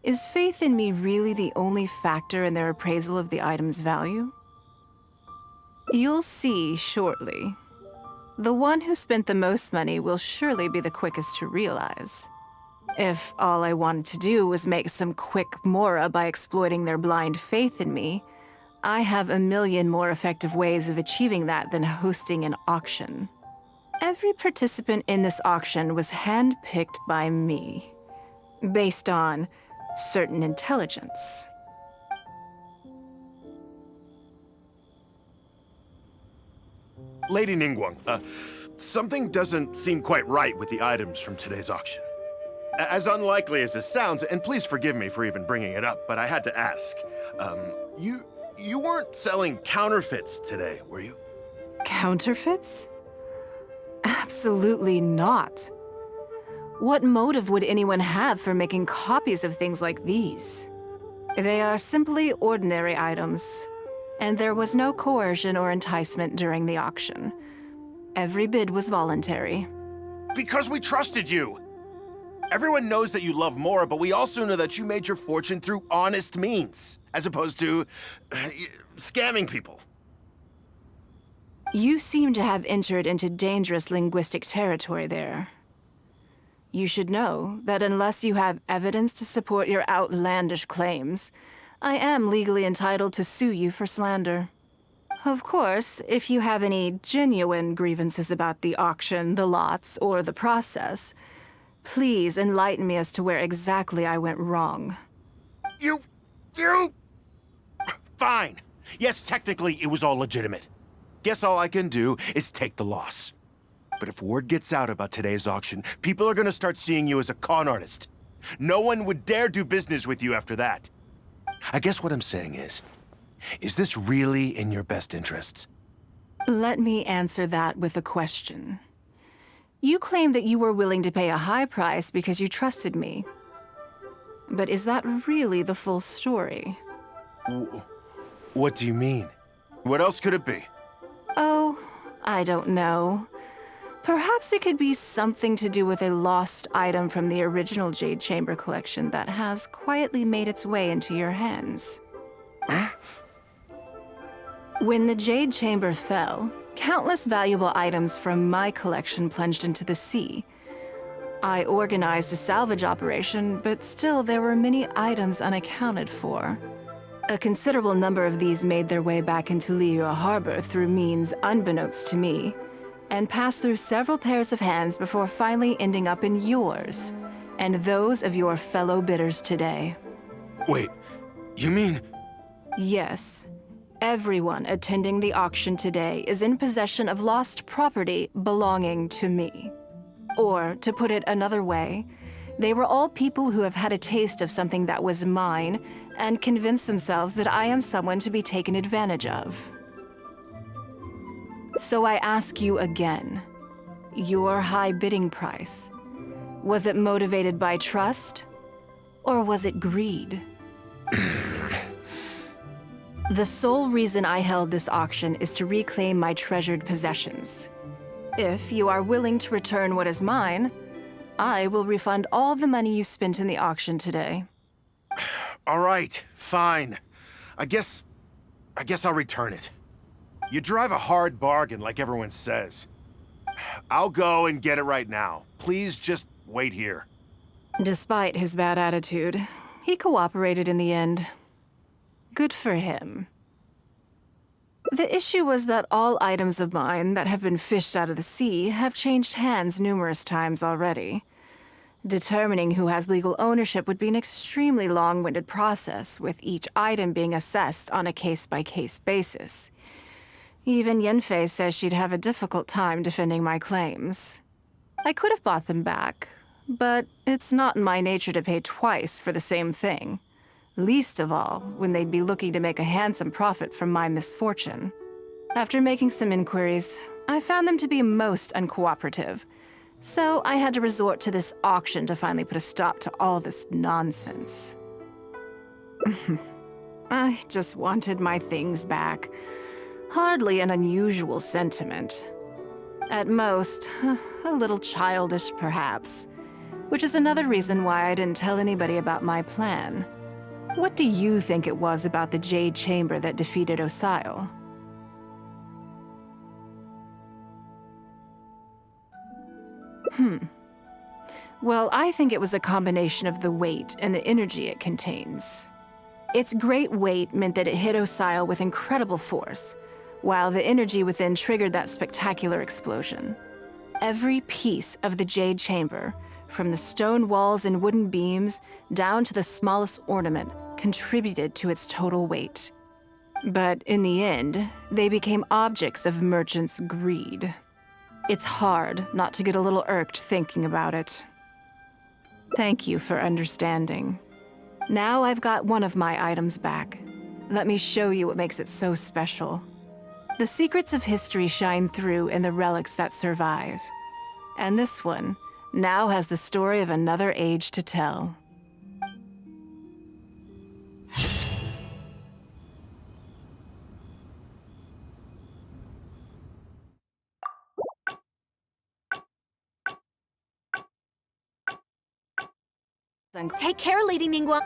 is faith in me really the only factor in their appraisal of the item's value? You'll see shortly. The one who spent the most money will surely be the quickest to realize. If all I wanted to do was make some quick mora by exploiting their blind faith in me, I have a million more effective ways of achieving that than hosting an auction. Every participant in this auction was handpicked by me, based on certain intelligence. Lady Ningguang, something doesn't seem quite right with the items from today's auction. As unlikely as this sounds, and please forgive me for even bringing it up, but I had to ask. You weren't selling counterfeits today, were you? Counterfeits? Absolutely not. What motive would anyone have for making copies of things like these? They are simply ordinary items, and there was no coercion or enticement during the auction. Every bid was voluntary. Because we trusted you! Everyone knows that you love Mora, but we also know that you made your fortune through honest means, as opposed to scamming people. You seem to have entered into dangerous linguistic territory there. You should know that unless you have evidence to support your outlandish claims, I am legally entitled to sue you for slander. Of course, if you have any genuine grievances about the auction, the lots, or the process, please enlighten me as to where exactly I went wrong. You... Fine. Yes, technically, it was all legitimate. Guess all I can do is take the loss. But if word gets out about today's auction, people are gonna start seeing you as a con artist. No one would dare do business with you after that. I guess what I'm saying is this really in your best interests? Let me answer that with a question. You claim that you were willing to pay a high price because you trusted me. But is that really the full story? What do you mean? What else could it be? Oh, I don't know. Perhaps it could be something to do with a lost item from the original Jade Chamber collection that has quietly made its way into your hands. Huh? When the Jade Chamber fell, countless valuable items from my collection plunged into the sea. I organized a salvage operation, but still there were many items unaccounted for. A considerable number of these made their way back into Liyue Harbor through means unbeknownst to me, and passed through several pairs of hands before finally ending up in yours, and those of your fellow bidders today. Wait, you mean... Yes. Everyone attending the auction today is in possession of lost property belonging to me. Or, to put it another way, they were all people who have had a taste of something that was mine and convinced themselves that I am someone to be taken advantage of. So I ask you again, your high bidding price, was it motivated by trust, or was it greed? The sole reason I held this auction is to reclaim my treasured possessions. If you are willing to return what is mine, I will refund all the money you spent in the auction today. All right, fine. I guess I'll return it. You drive a hard bargain, like everyone says. I'll go and get it right now. Please just wait here. Despite his bad attitude, he cooperated in the end. Good for him. The issue was that all items of mine that have been fished out of the sea have changed hands numerous times already. Determining who has legal ownership would be an extremely long-winded process, with each item being assessed on a case-by-case basis. Even Yanfei says she'd have a difficult time defending my claims. I could have bought them back, but it's not in my nature to pay twice for the same thing. Least of all, when they'd be looking to make a handsome profit from my misfortune. After making some inquiries, I found them to be most uncooperative. So I had to resort to this auction to finally put a stop to all this nonsense. I just wanted my things back. Hardly an unusual sentiment. At most, a little childish perhaps. Which is another reason why I didn't tell anybody about my plan. What do you think it was about the Jade Chamber that defeated Osile? Well, I think it was a combination of the weight and the energy it contains. Its great weight meant that it hit Osile with incredible force, while the energy within triggered that spectacular explosion. Every piece of the Jade Chamber, from the stone walls and wooden beams down to the smallest ornament, contributed to its total weight. But in the end, they became objects of merchants' greed. It's hard not to get a little irked thinking about it. Thank you for understanding. Now I've got one of my items back. Let me show you what makes it so special. The secrets of history shine through in the relics that survive. And this one now has the story of another age to tell. Take care, Lady Ningguang.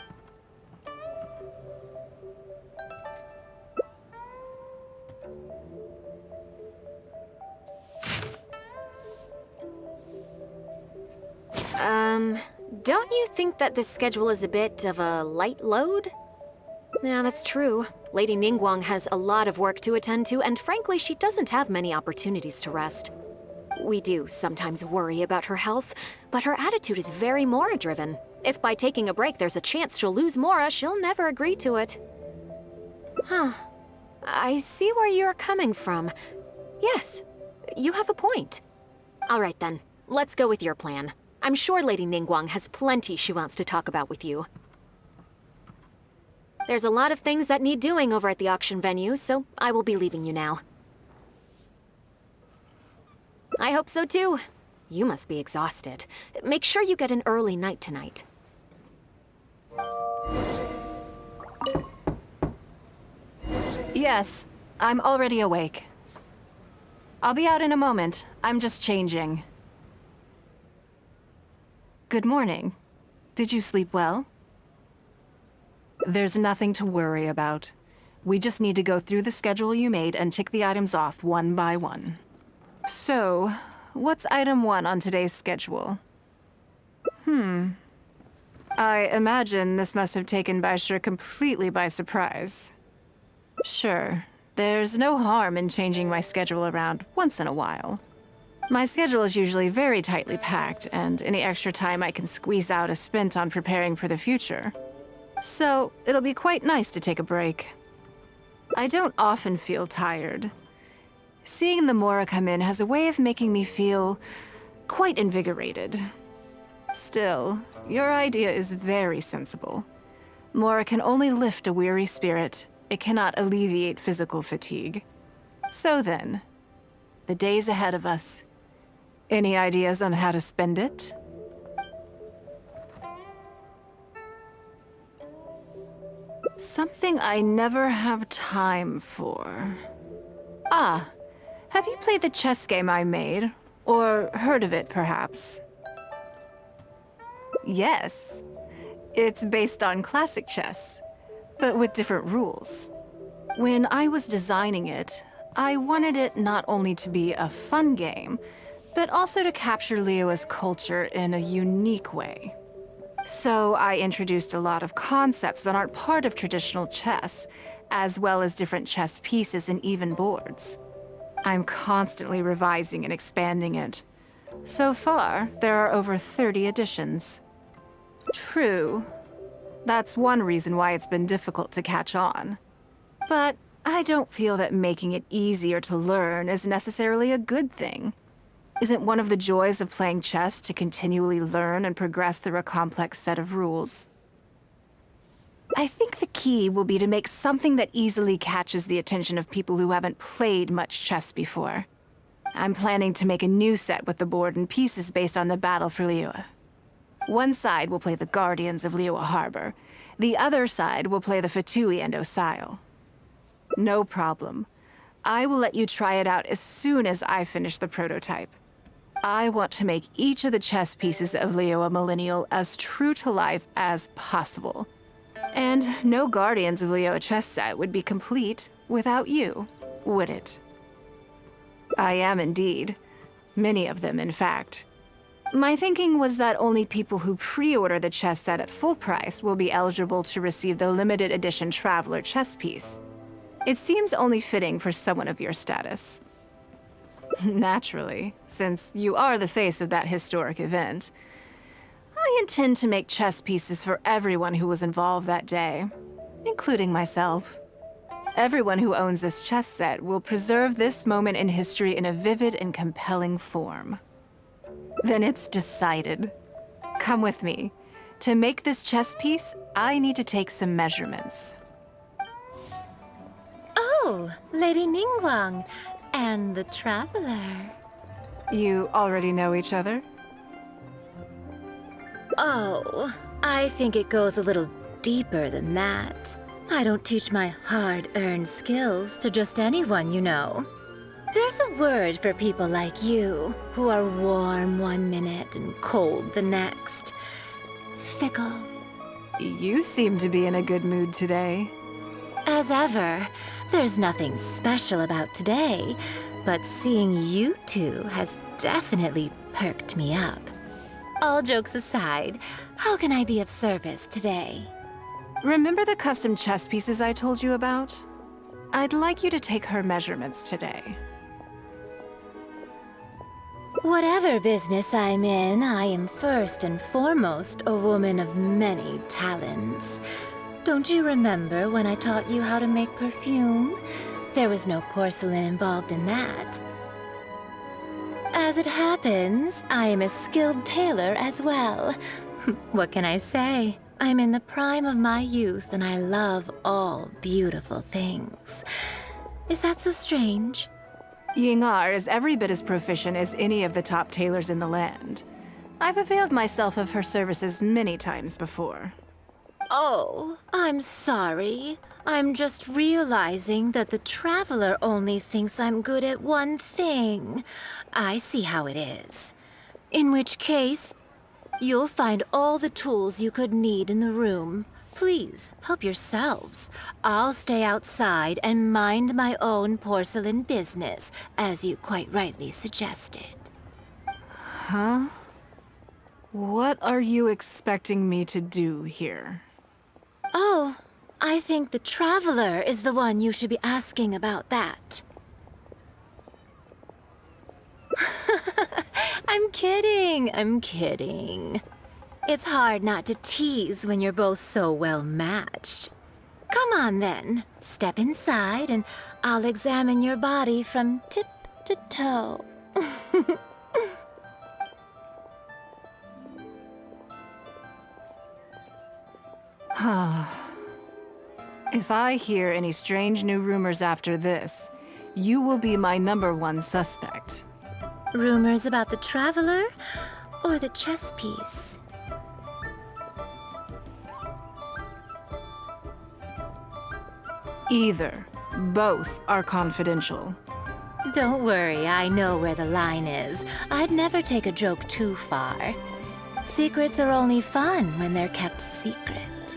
Don't you think that this schedule is a bit of a light load? Yeah, that's true. Lady Ningguang has a lot of work to attend to, and frankly, she doesn't have many opportunities to rest. We do sometimes worry about her health, but her attitude is very Mora-driven. If by taking a break there's a chance she'll lose Mora, she'll never agree to it. Huh. I see where you're coming from. Yes, you have a point. All right then, let's go with your plan. I'm sure Lady Ningguang has plenty she wants to talk about with you. There's a lot of things that need doing over at the auction venue, so I will be leaving you now. I hope so too. You must be exhausted. Make sure you get an early night tonight. Yes, I'm already awake. I'll be out in a moment. I'm just changing. Good morning. Did you sleep well? There's nothing to worry about. We just need to go through the schedule you made and tick the items off one by one. So, what's item 1 on today's schedule? I imagine this must have taken Baisha completely by surprise. Sure, there's no harm in changing my schedule around once in a while. My schedule is usually very tightly packed, and any extra time I can squeeze out is spent on preparing for the future. So, it'll be quite nice to take a break. I don't often feel tired. Seeing the Mora come in has a way of making me feel quite invigorated. Still, your idea is very sensible. Mora can only lift a weary spirit. It cannot alleviate physical fatigue. So then, the days ahead of us. Any ideas on how to spend it? Something I never have time for. Ah, have you played the chess game I made? Or heard of it, perhaps? Yes. It's based on classic chess, but with different rules. When I was designing it, I wanted it not only to be a fun game, but also to capture Liyue's culture in a unique way. So I introduced a lot of concepts that aren't part of traditional chess, as well as different chess pieces and even boards. I'm constantly revising and expanding it. So far, there are over 30 editions. True. That's one reason why it's been difficult to catch on. But I don't feel that making it easier to learn is necessarily a good thing. Isn't one of the joys of playing chess to continually learn and progress through a complex set of rules? I think the key will be to make something that easily catches the attention of people who haven't played much chess before. I'm planning to make a new set with the board and pieces based on the battle for Liyue. One side will play the Guardians of Liyue Harbor. The other side will play the Fatui and Osile. No problem. I will let you try it out as soon as I finish the prototype. I want to make each of the chess pieces of Liyue Millennial as true to life as possible. And no Guardians of Liyue chess set would be complete without you, would it? I am indeed. Many of them, in fact. My thinking was that only people who pre-order the chess set at full price will be eligible to receive the limited edition Traveler chess piece. It seems only fitting for someone of your status. Naturally, since you are the face of that historic event, I intend to make chess pieces for everyone who was involved that day, including myself. Everyone who owns this chess set will preserve this moment in history in a vivid and compelling form. Then it's decided. Come with me. To make this chess piece, I need to take some measurements. Oh, Lady Ningguang and the Traveler. You already know each other? Oh, I think it goes a little deeper than that. I don't teach my hard-earned skills to just anyone, you know. There's a word for people like you, who are warm one minute and cold the next. Fickle. You seem to be in a good mood today. As ever, there's nothing special about today, but seeing you two has definitely perked me up. All jokes aside, how can I be of service today? Remember the custom chess pieces I told you about? I'd like you to take her measurements today. Whatever business I'm in, I am first and foremost a woman of many talents. Don't you remember when I taught you how to make perfume? There was no porcelain involved in that. As it happens, I am a skilled tailor as well. What can I say? I'm in the prime of my youth and I love all beautiful things. Is that so strange? Yingar is every bit as proficient as any of the top tailors in the land. I've availed myself of her services many times before. Oh, I'm sorry. I'm just realizing that the Traveler only thinks I'm good at one thing. I see how it is. In which case, you'll find all the tools you could need in the room. Please, help yourselves. I'll stay outside and mind my own porcelain business, as you quite rightly suggested. Huh? What are you expecting me to do here? Oh, I think the Traveler is the one you should be asking about that. I'm kidding. It's hard not to tease when you're both so well matched. Come on then, step inside and I'll examine your body from tip to toe. If I hear any strange new rumors after this, you will be my #1 suspect. Rumors about the Traveler or the chess piece? Either. Both are confidential. Don't worry, I know where the line is. I'd never take a joke too far. Secrets are only fun when they're kept secret.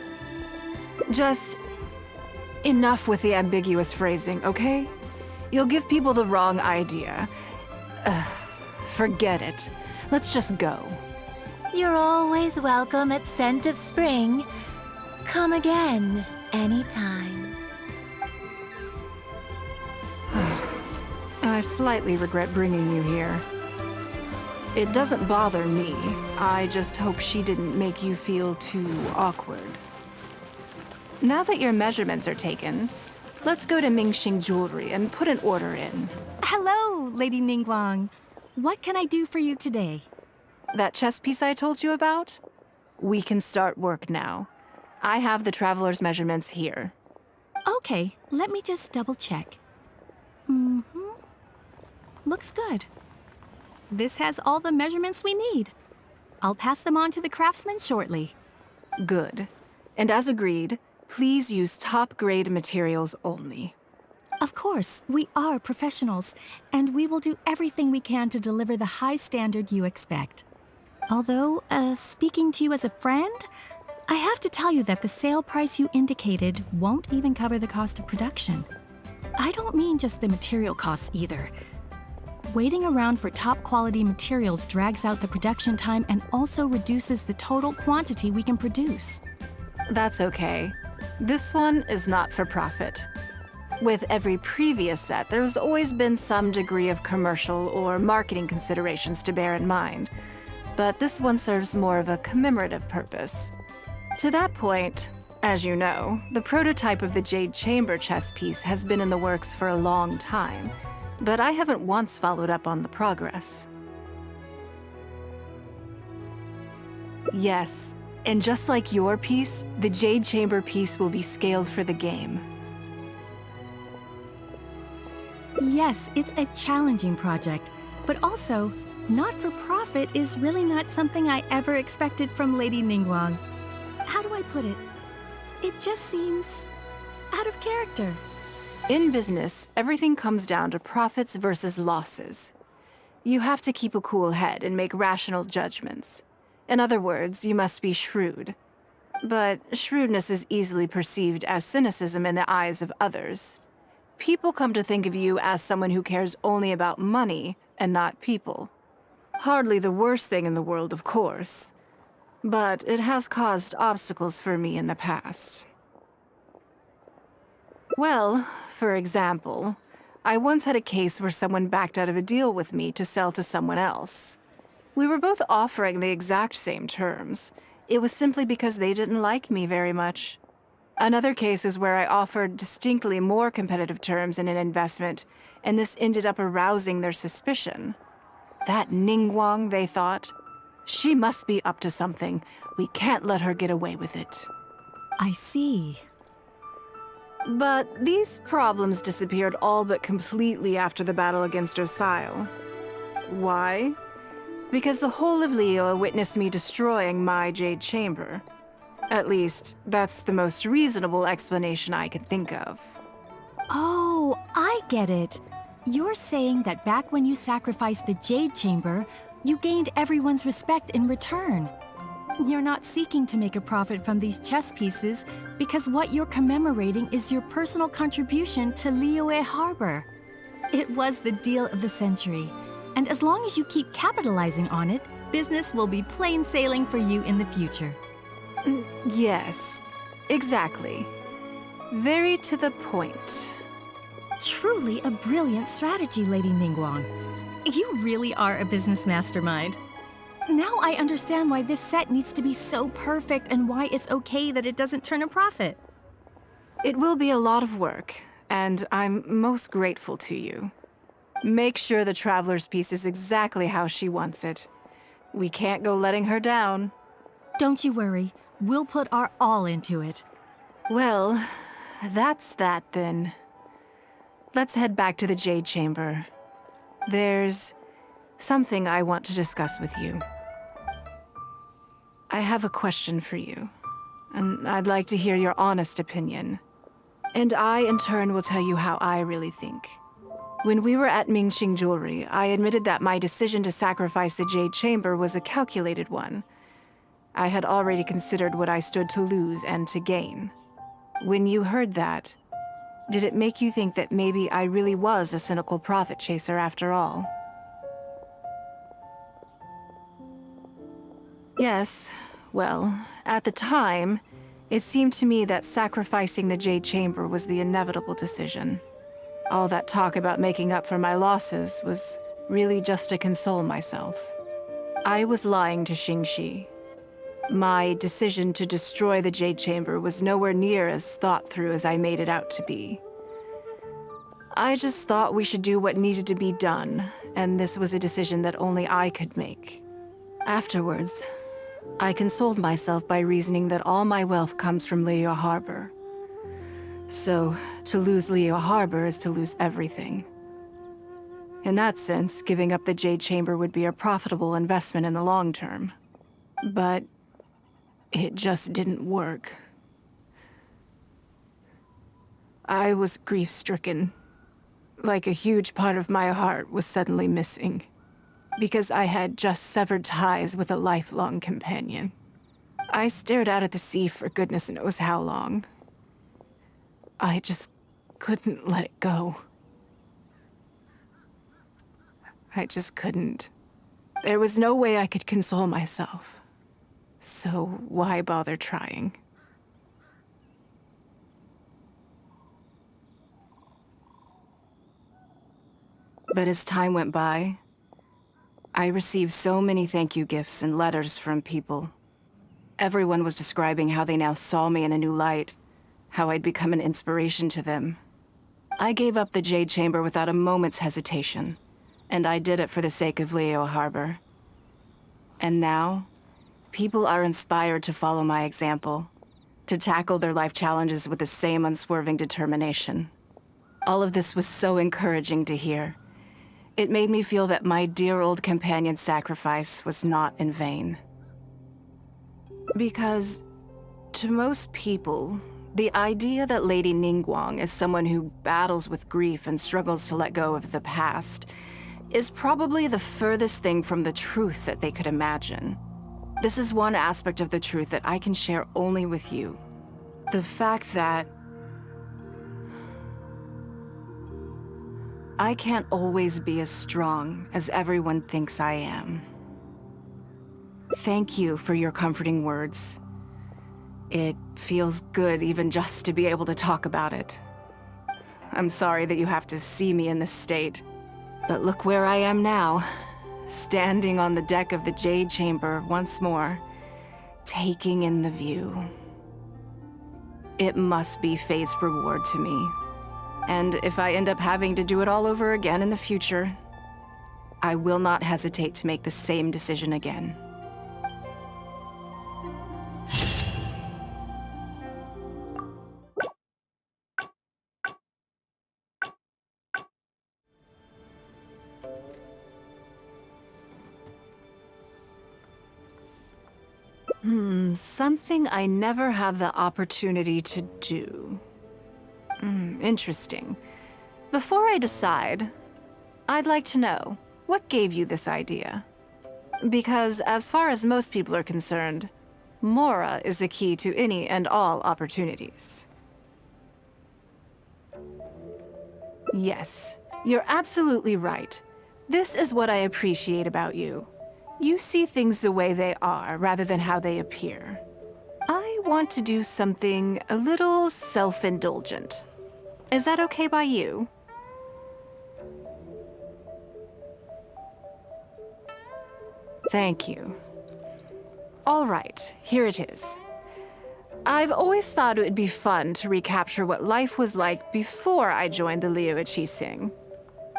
Just enough with the ambiguous phrasing, okay? You'll give people the wrong idea. Forget it. Let's just go. You're always welcome at Scent of Spring. Come again, anytime. I slightly regret bringing you here. It doesn't bother me. I just hope she didn't make you feel too awkward. Now that your measurements are taken, let's go to Mingxing Jewelry and put an order in. Hello, Lady Ningguang. What can I do for you today? That chess piece I told you about? We can start work now. I have the traveler's measurements here. Okay, let me just double check. Looks good. This has all the measurements we need. I'll pass them on to the craftsman shortly. Good. And as agreed, please use top-grade materials only. Of course, we are professionals, and we will do everything we can to deliver the high standard you expect. Although, speaking to you as a friend, I have to tell you that the sale price you indicated won't even cover the cost of production. I don't mean just the material costs either. Waiting around for top-quality materials drags out the production time and also reduces the total quantity we can produce. That's okay. This one is not for profit. With every previous set, there's always been some degree of commercial or marketing considerations to bear in mind, but this one serves more of a commemorative purpose. To that point, as you know, the prototype of the Jade Chamber chess piece has been in the works for a long time, but I haven't once followed up on the progress. Yes, and just like your piece, the Jade Chamber piece will be scaled for the game. Yes, it's a challenging project, but also, not-for-profit is really not something I ever expected from Lady Ningguang. How do I put it? It just seems out of character. In business, everything comes down to profits versus losses. You have to keep a cool head and make rational judgments. In other words, you must be shrewd. But shrewdness is easily perceived as cynicism in the eyes of others. People come to think of you as someone who cares only about money and not people. Hardly the worst thing in the world, of course. But it has caused obstacles for me in the past. Well, for example, I once had a case where someone backed out of a deal with me to sell to someone else. We were both offering the exact same terms. It was simply because they didn't like me very much. Another case is where I offered distinctly more competitive terms in an investment, and this ended up arousing their suspicion. That Ningguang, they thought. She must be up to something. We can't let her get away with it. I see. But these problems disappeared all but completely after the battle against Osile. Why? Because the whole of Liyue witnessed me destroying my Jade Chamber. At least, that's the most reasonable explanation I can think of. Oh, I get it. You're saying that back when you sacrificed the Jade Chamber, you gained everyone's respect in return. You're not seeking to make a profit from these chess pieces because what you're commemorating is your personal contribution to Liyue Harbor. It was the deal of the century, and as long as you keep capitalizing on it, business will be plain sailing for you in the future. Yes, exactly. Very to the point. Truly a brilliant strategy, Lady Ningguang. You really are a business mastermind. Now I understand why this set needs to be so perfect and why it's okay that it doesn't turn a profit. It will be a lot of work, and I'm most grateful to you. Make sure the Traveler's piece is exactly how she wants it. We can't go letting her down. Don't you worry. We'll put our all into it. Well, that's that then. Let's head back to the Jade Chamber. There's something I want to discuss with you. I have a question for you, and I'd like to hear your honest opinion. And I, in turn, will tell you how I really think. When we were at Mingxing Jewelry, I admitted that my decision to sacrifice the Jade Chamber was a calculated one. I had already considered what I stood to lose and to gain. When you heard that, did it make you think that maybe I really was a cynical profit chaser after all? Yes, well, at the time, it seemed to me that sacrificing the Jade Chamber was the inevitable decision. All that talk about making up for my losses was really just to console myself. I was lying to Xingxi. My decision to destroy the Jade Chamber was nowhere near as thought through as I made it out to be. I just thought we should do what needed to be done, and this was a decision that only I could make. Afterwards, I consoled myself by reasoning that all my wealth comes from Liyue Harbor. So, to lose Liyue Harbor is to lose everything. In that sense, giving up the Jade Chamber would be a profitable investment in the long term. But it just didn't work. I was grief-stricken. Like a huge part of my heart was suddenly missing. Because I had just severed ties with a lifelong companion. I stared out at the sea for goodness knows how long. I just couldn't let it go. I just couldn't. There was no way I could console myself. So why bother trying? But as time went by, I received so many thank you gifts and letters from people. Everyone was describing how they now saw me in a new light, how I'd become an inspiration to them. I gave up the Jade Chamber without a moment's hesitation, and I did it for the sake of Liyue Harbor. And now, people are inspired to follow my example, to tackle their life challenges with the same unswerving determination. All of this was so encouraging to hear. It made me feel that my dear old companion's sacrifice was not in vain. Because, to most people, the idea that Lady Ningguang is someone who battles with grief and struggles to let go of the past is probably the furthest thing from the truth that they could imagine. This is one aspect of the truth that I can share only with you. The fact that I can't always be as strong as everyone thinks I am. Thank you for your comforting words. It feels good even just to be able to talk about it. I'm sorry that you have to see me in this state, but look where I am now, standing on the deck of the Jade Chamber once more, taking in the view. It must be fate's reward to me. And if I end up having to do it all over again in the future, I will not hesitate to make the same decision again. Something I never have the opportunity to do. Interesting. Before I decide, I'd like to know, what gave you this idea? Because as far as most people are concerned, Mora is the key to any and all opportunities. Yes, you're absolutely right. This is what I appreciate about you. You see things the way they are, rather than how they appear. I want to do something a little self-indulgent. Is that okay by you? Thank you. All right, here it is. I've always thought it would be fun to recapture what life was like before I joined the Liyue.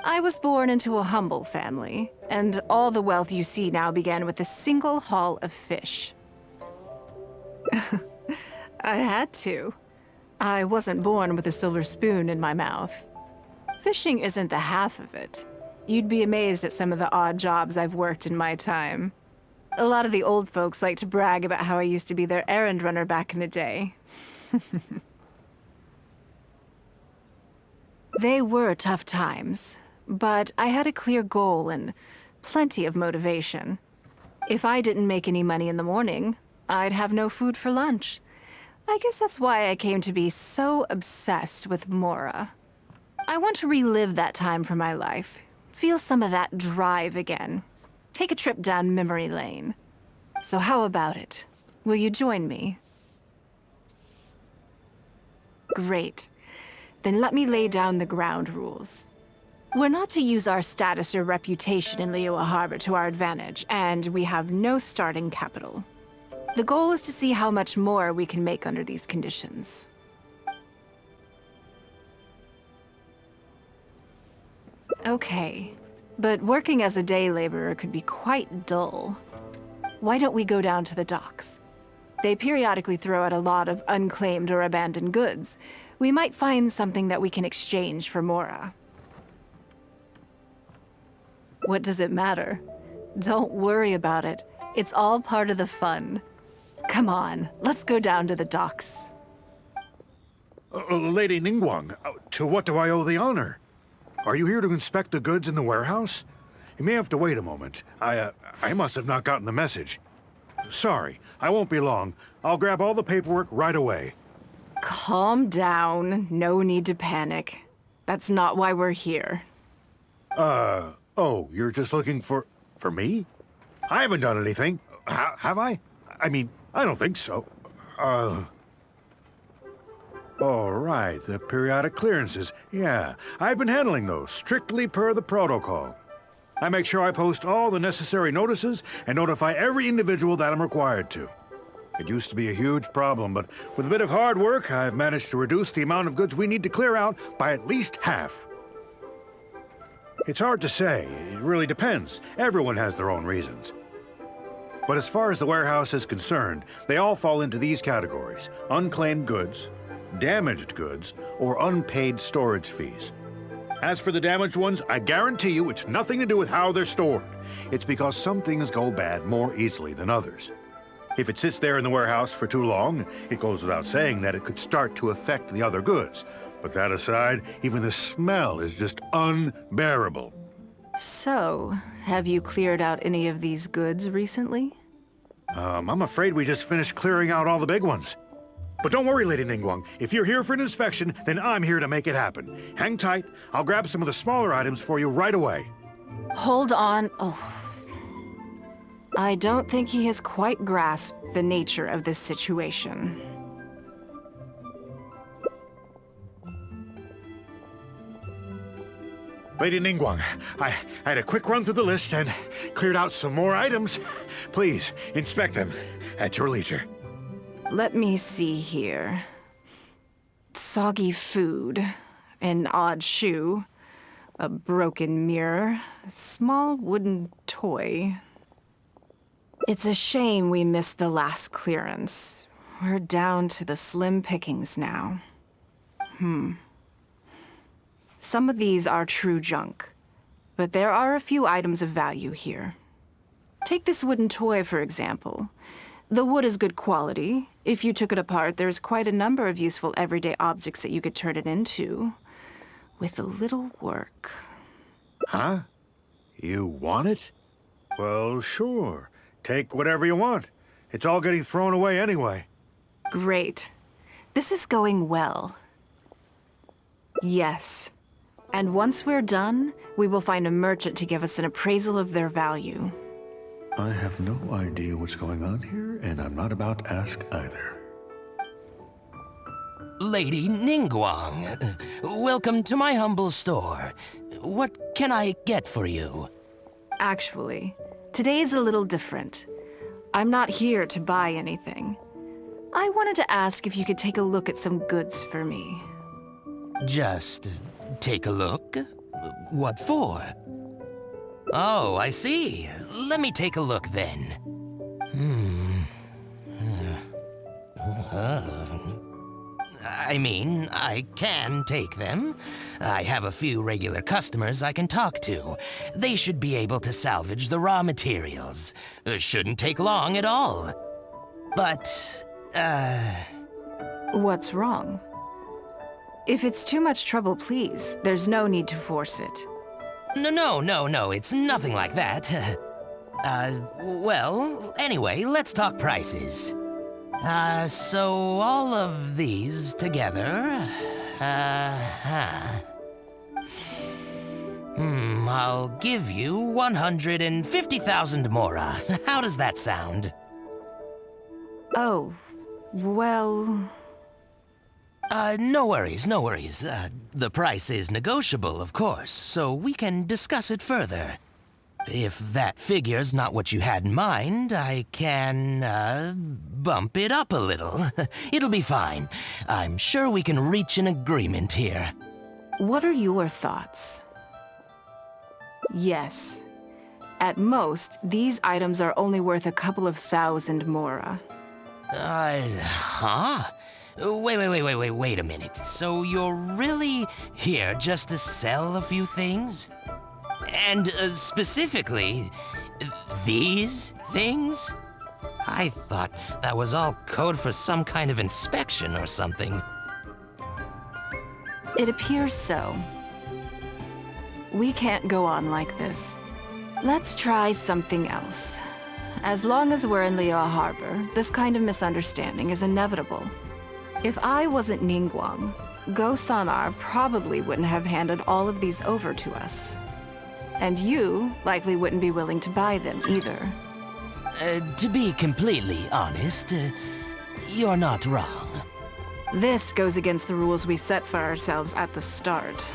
I was born into a humble family, and all the wealth you see now began with a single haul of fish. I had to. I wasn't born with a silver spoon in my mouth. Fishing isn't the half of it. You'd be amazed at some of the odd jobs I've worked in my time. A lot of the old folks like to brag about how I used to be their errand runner back in the day. They were tough times, but I had a clear goal and plenty of motivation. If I didn't make any money in the morning, I'd have no food for lunch. I guess that's why I came to be so obsessed with Mora. I want to relive that time for my life, feel some of that drive again, take a trip down memory lane. So how about it? Will you join me? Great. Then let me lay down the ground rules. We're not to use our status or reputation in Liyue Harbor to our advantage, and we have no starting capital. The goal is to see how much more we can make under these conditions. Okay. But working as a day laborer could be quite dull. Why don't we go down to the docks? They periodically throw out a lot of unclaimed or abandoned goods. We might find something that we can exchange for Mora. What does it matter? Don't worry about it. It's all part of the fun. Come on, let's go down to the docks. Lady Ningguang, to what do I owe the honor? Are you here to inspect the goods in the warehouse? You may have to wait a moment. I must have not gotten the message. Sorry, I won't be long. I'll grab all the paperwork right away. Calm down. No need to panic. That's not why we're here. Oh, you're just looking for me? I haven't done anything. Have I? I mean, I don't think so. All right, the periodic clearances. Yeah, I've been handling those, strictly per the protocol. I make sure I post all the necessary notices and notify every individual that I'm required to. It used to be a huge problem, but with a bit of hard work, I've managed to reduce the amount of goods we need to clear out by at least half. It's hard to say. It really depends. Everyone has their own reasons. But as far as the warehouse is concerned, they all fall into these categories: unclaimed goods, damaged goods, or unpaid storage fees. As for the damaged ones, I guarantee you it's nothing to do with how they're stored. It's because some things go bad more easily than others. If it sits there in the warehouse for too long, it goes without saying that it could start to affect the other goods. But that aside, even the smell is just unbearable. So, have you cleared out any of these goods recently? I'm afraid we just finished clearing out all the big ones. But don't worry, Lady Ningguang. If you're here for an inspection, then I'm here to make it happen. Hang tight. I'll grab some of the smaller items for you right away. Hold on. Oh. I don't think he has quite grasped the nature of this situation. Lady Ningguang, I had a quick run through the list and cleared out some more items. Please, inspect them at your leisure. Let me see here. Soggy food, an odd shoe, a broken mirror, a small wooden toy. It's a shame we missed the last clearance. We're down to the slim pickings now. Some of these are true junk, but there are a few items of value here. Take this wooden toy, for example. The wood is good quality. If you took it apart, there's quite a number of useful everyday objects that you could turn it into, with a little work. Huh? You want it? Well, sure. Take whatever you want. It's all getting thrown away anyway. Great. This is going well. Yes. And once we're done, we will find a merchant to give us an appraisal of their value. I have no idea what's going on here, and I'm not about to ask either. Lady Ningguang, welcome to my humble store. What can I get for you? Actually, today's a little different. I'm not here to buy anything. I wanted to ask if you could take a look at some goods for me. Just take a look? What for? Oh, I see. Let me take a look then. I mean, I can take them. I have a few regular customers I can talk to. They should be able to salvage the raw materials. Shouldn't take long at all. But, What's wrong? If it's too much trouble, please, there's no need to force it. No, it's nothing like that. Well, anyway, let's talk prices. So all of these together, I'll give you 150,000 Mora. How does that sound? Oh, well... No worries. The price is negotiable, of course, so we can discuss it further. If that figure's not what you had in mind, I can, bump it up a little. It'll be fine. I'm sure we can reach an agreement here. What are your thoughts? Yes. At most, these items are only worth a couple of thousand mora. Huh? Wait a minute. So you're really here just to sell a few things? And specifically, these things? I thought that was all code for some kind of inspection or something. It appears so. We can't go on like this. Let's try something else. As long as we're in Liyue Harbor, this kind of misunderstanding is inevitable. If I wasn't Ningguang, Go-Sonar probably wouldn't have handed all of these over to us. And you likely wouldn't be willing to buy them either. To be completely honest, you're not wrong. This goes against the rules we set for ourselves at the start.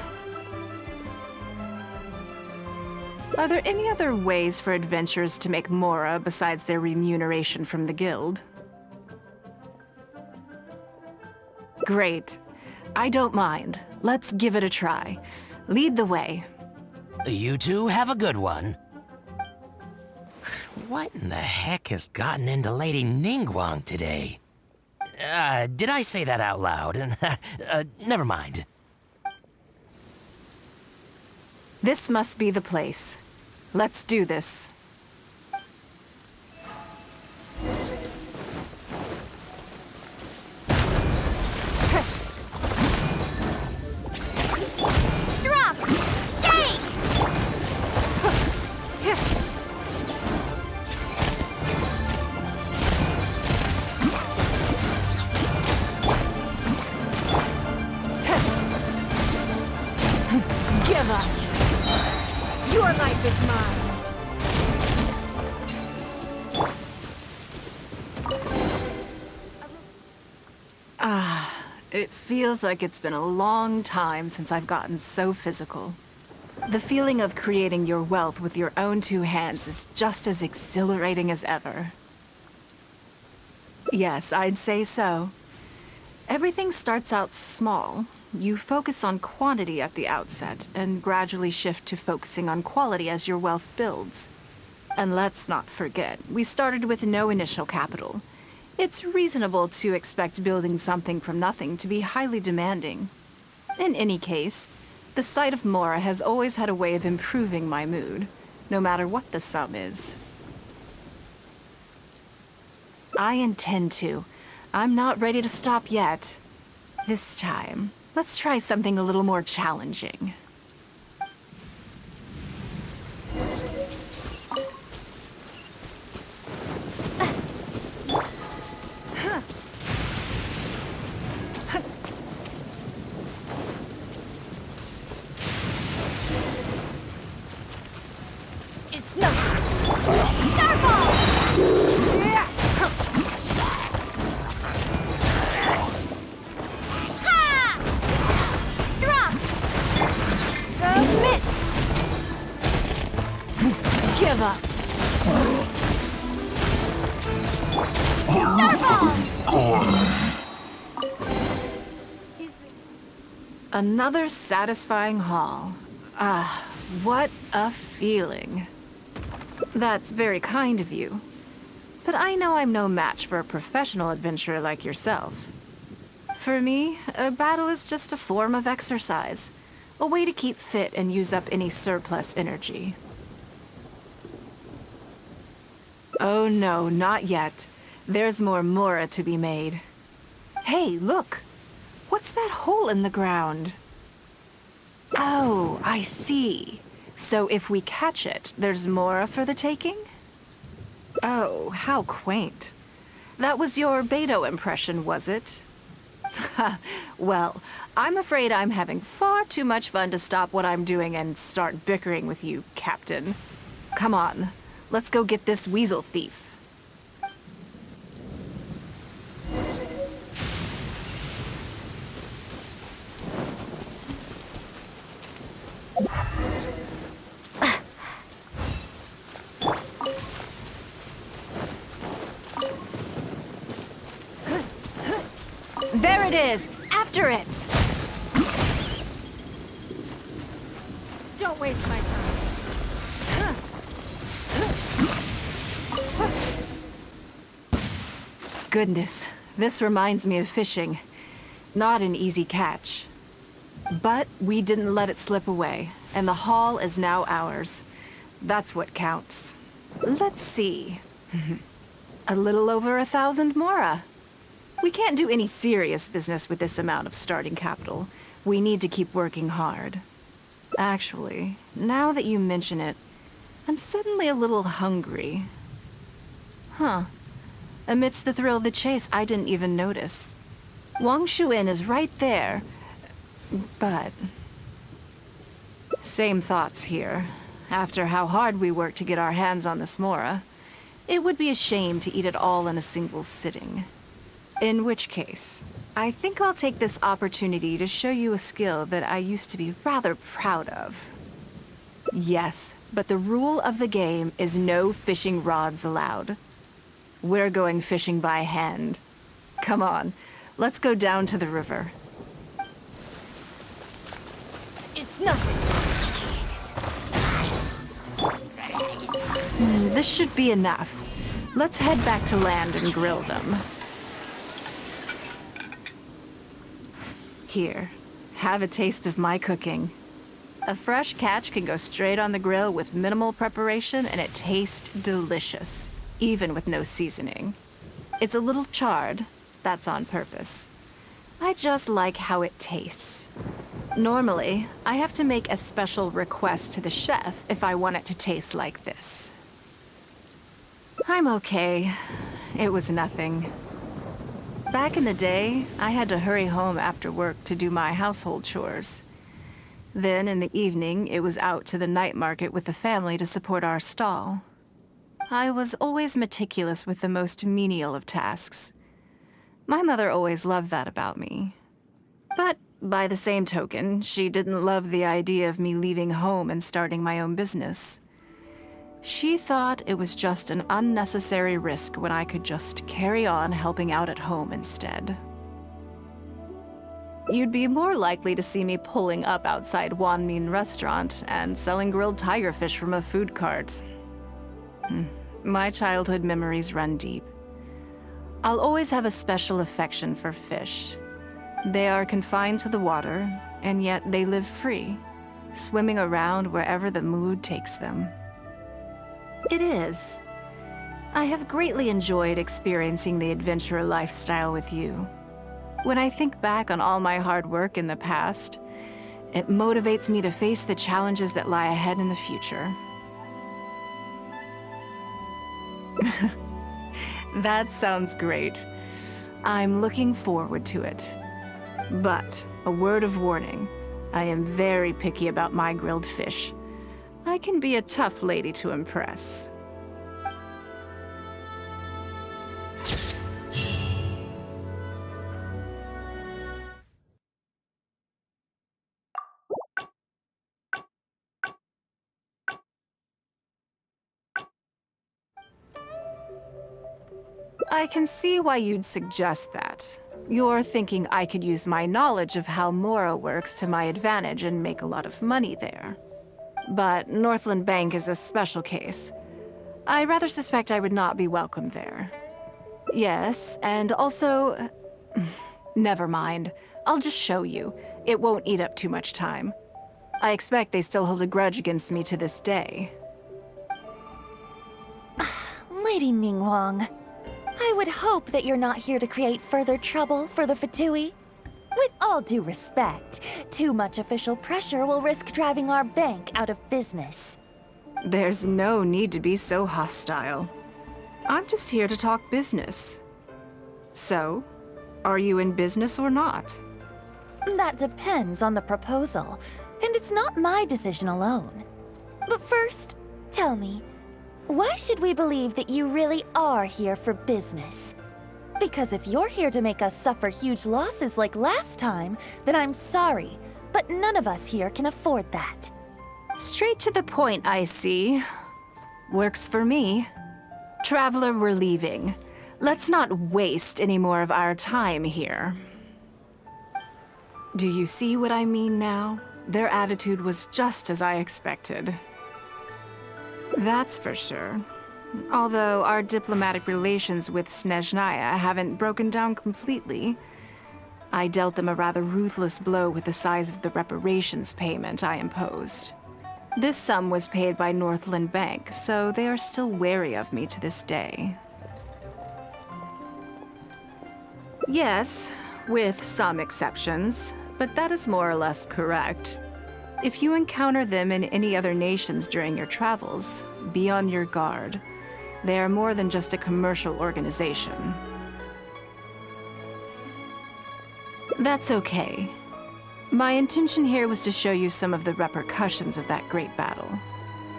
Are there any other ways for adventurers to make mora besides their remuneration from the guild? Great. I don't mind. Let's give it a try. Lead the way. You two have a good one. What in the heck has gotten into Lady Ningguang today? Did I say that out loud? Never mind. This must be the place. Let's do this. Drop! Shake! Give up! Your life is mine! It feels like it's been a long time since I've gotten so physical. The feeling of creating your wealth with your own two hands is just as exhilarating as ever. Yes, I'd say so. Everything starts out small. You focus on quantity at the outset, and gradually shift to focusing on quality as your wealth builds. And let's not forget, we started with no initial capital. It's reasonable to expect building something from nothing to be highly demanding. In any case, the sight of mora has always had a way of improving my mood, no matter what the sum is. I intend to. I'm not ready to stop yet. This time, let's try something a little more challenging. It's nothing! Starfall! Ha! Drop! Submit! Give up! Another satisfying haul. Ah, what a feeling. That's very kind of you. But I know I'm no match for a professional adventurer like yourself. For me, a battle is just a form of exercise. A way to keep fit and use up any surplus energy. Oh no, not yet. There's more mora to be made. Hey, look! What's that hole in the ground? Oh, I see. So if we catch it, there's mora for the taking? Oh, how quaint. That was your Beto impression, was it? Well, I'm afraid I'm having far too much fun to stop what I'm doing and start bickering with you, Captain. Come on, let's go get this weasel thief. There it is! After it! Don't waste my time. Goodness, this reminds me of fishing. Not an easy catch. But we didn't let it slip away, and the haul is now ours. That's what counts. Let's see. A little over 1,000 mora. We can't do any serious business with this amount of starting capital. We need to keep working hard. Actually, now that you mention it, I'm suddenly a little hungry. Huh. Amidst the thrill of the chase, I didn't even notice. Wangshu Inn is right there, but... Same thoughts here. After how hard we worked to get our hands on this mora, it would be a shame to eat it all in a single sitting. In which case, I think I'll take this opportunity to show you a skill that I used to be rather proud of. Yes, but the rule of the game is no fishing rods allowed. We're going fishing by hand. Come on, let's go down to the river. It's nothing. This should be enough. Let's head back to land and grill them. Here, have a taste of my cooking. A fresh catch can go straight on the grill with minimal preparation and it tastes delicious, even with no seasoning. It's a little charred, that's on purpose. I just like how it tastes. Normally, I have to make a special request to the chef if I want it to taste like this. I'm okay. It was nothing. Back in the day, I had to hurry home after work to do my household chores. Then in the evening, it was out to the night market with the family to support our stall. I was always meticulous with the most menial of tasks. My mother always loved that about me. But by the same token, she didn't love the idea of me leaving home and starting my own business. She thought it was just an unnecessary risk when I could just carry on helping out at home instead. You'd be more likely to see me pulling up outside Wanmin Restaurant and selling grilled tiger fish from a food cart. My childhood memories run deep. I'll always have a special affection for fish. They are confined to the water, and yet they live free, swimming around wherever the mood takes them. It is. I have greatly enjoyed experiencing the adventurer lifestyle with you. When I think back on all my hard work in the past, it motivates me to face the challenges that lie ahead in the future. That sounds great. I'm looking forward to it. But, a word of warning, I am very picky about my grilled fish. I can be a tough lady to impress. I can see why you'd suggest that. You're thinking I could use my knowledge of how Mora works to my advantage and make a lot of money there. But Northland Bank is a special case. I rather suspect I would not be welcome there. Yes, and also... Never mind. I'll just show you. It won't eat up too much time. I expect they still hold a grudge against me to this day. Lady Ningguang, I would hope that you're not here to create further trouble for the Fatui. With all due respect, too much official pressure will risk driving our bank out of business. There's no need to be so hostile. I'm just here to talk business. So, are you in business or not? That depends on the proposal, and it's not my decision alone. But first, tell me, why should we believe that you really are here for business? Because if you're here to make us suffer huge losses like last time, then I'm sorry, but none of us here can afford that. Straight to the point, I see. Works for me. Traveler, we're leaving. Let's not waste any more of our time here. Do you see what I mean now? Their attitude was just as I expected. That's for sure. Although our diplomatic relations with Snezhnaya haven't broken down completely. I dealt them a rather ruthless blow with the size of the reparations payment I imposed. This sum was paid by Northland Bank, so they are still wary of me to this day. Yes, with some exceptions, but that is more or less correct. If you encounter them in any other nations during your travels, be on your guard. They are more than just a commercial organization. That's okay. My intention here was to show you some of the repercussions of that great battle.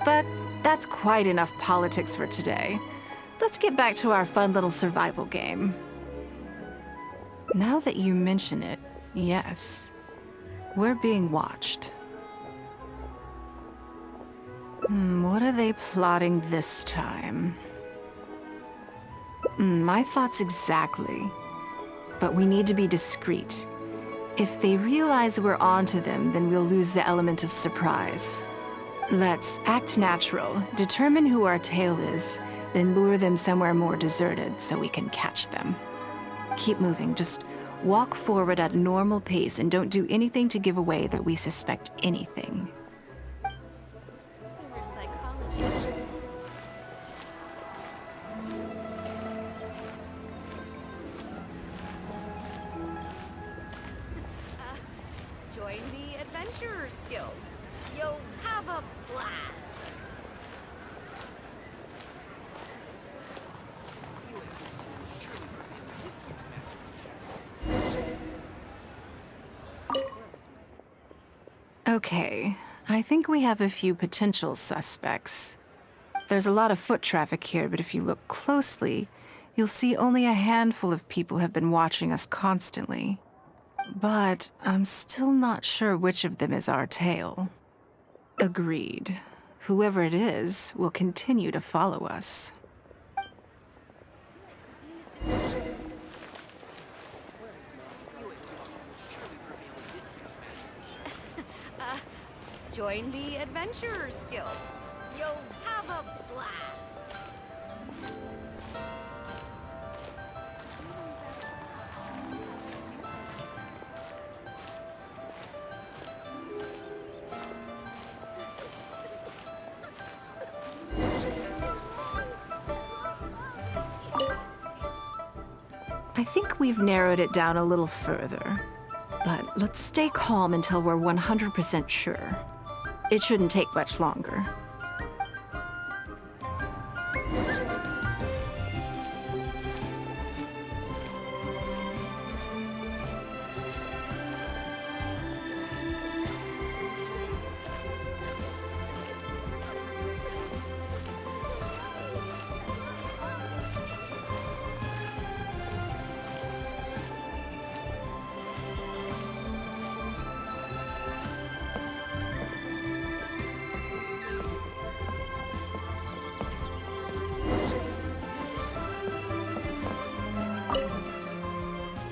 But that's quite enough politics for today. Let's get back to our fun little survival game. Now that you mention it, yes. We're being watched. What are they plotting this time? My thoughts exactly. But we need to be discreet. If they realize we're onto them, then we'll lose the element of surprise. Let's act natural, determine who our tail is, then lure them somewhere more deserted so we can catch them. Keep moving, just walk forward at a normal pace and don't do anything to give away that we suspect anything. Join the Adventurers Guild. You'll have a blast. Okay, I think we have a few potential suspects. There's a lot of foot traffic here, but if you look closely, you'll see only a handful of people have been watching us constantly. But I'm still not sure which of them is our tail. Agreed. Whoever it is will continue to follow us. Join the Adventurers Guild. You'll have a blast. I think we've narrowed it down a little further. But let's stay calm until we're 100% sure. It shouldn't take much longer.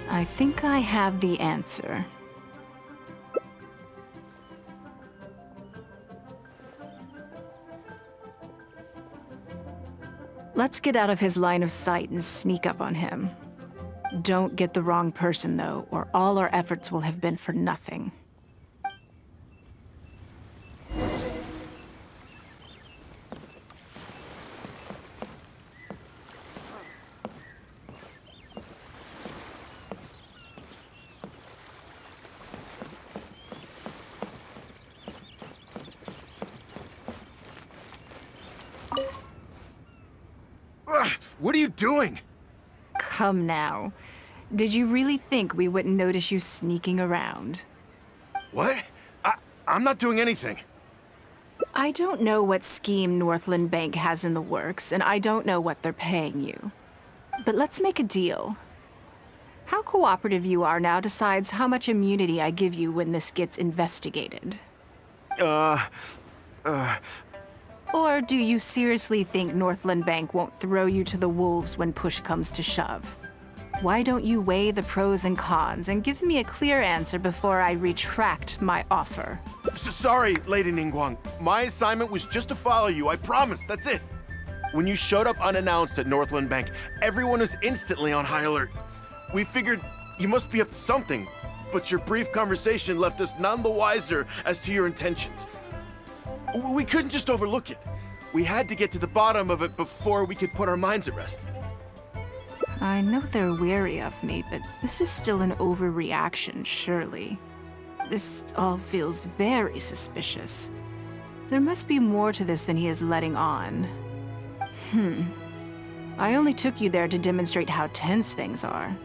I think I have the answer. Let's get out of his line of sight and sneak up on him. Don't get the wrong person, though, or all our efforts will have been for nothing. What are you doing? Come now. Did you really think we wouldn't notice you sneaking around? What? I'm not doing anything. I don't know what scheme Northland Bank has in the works, and I don't know what they're paying you. But let's make a deal. How cooperative you are now decides how much immunity I give you when this gets investigated. Or do you seriously think Northland Bank won't throw you to the wolves when push comes to shove? Why don't you weigh the pros and cons and give me a clear answer before I retract my offer? Sorry, Lady Ningguang. My assignment was just to follow you, I promise, that's it. When you showed up unannounced at Northland Bank, everyone was instantly on high alert. We figured you must be up to something, but your brief conversation left us none the wiser as to your intentions. We couldn't just overlook it. We had to get to the bottom of it before we could put our minds at rest. I know they're wary of me, but this is still an overreaction, surely. This all feels very suspicious. There must be more to this than he is letting on. I only took you there to demonstrate how tense things are.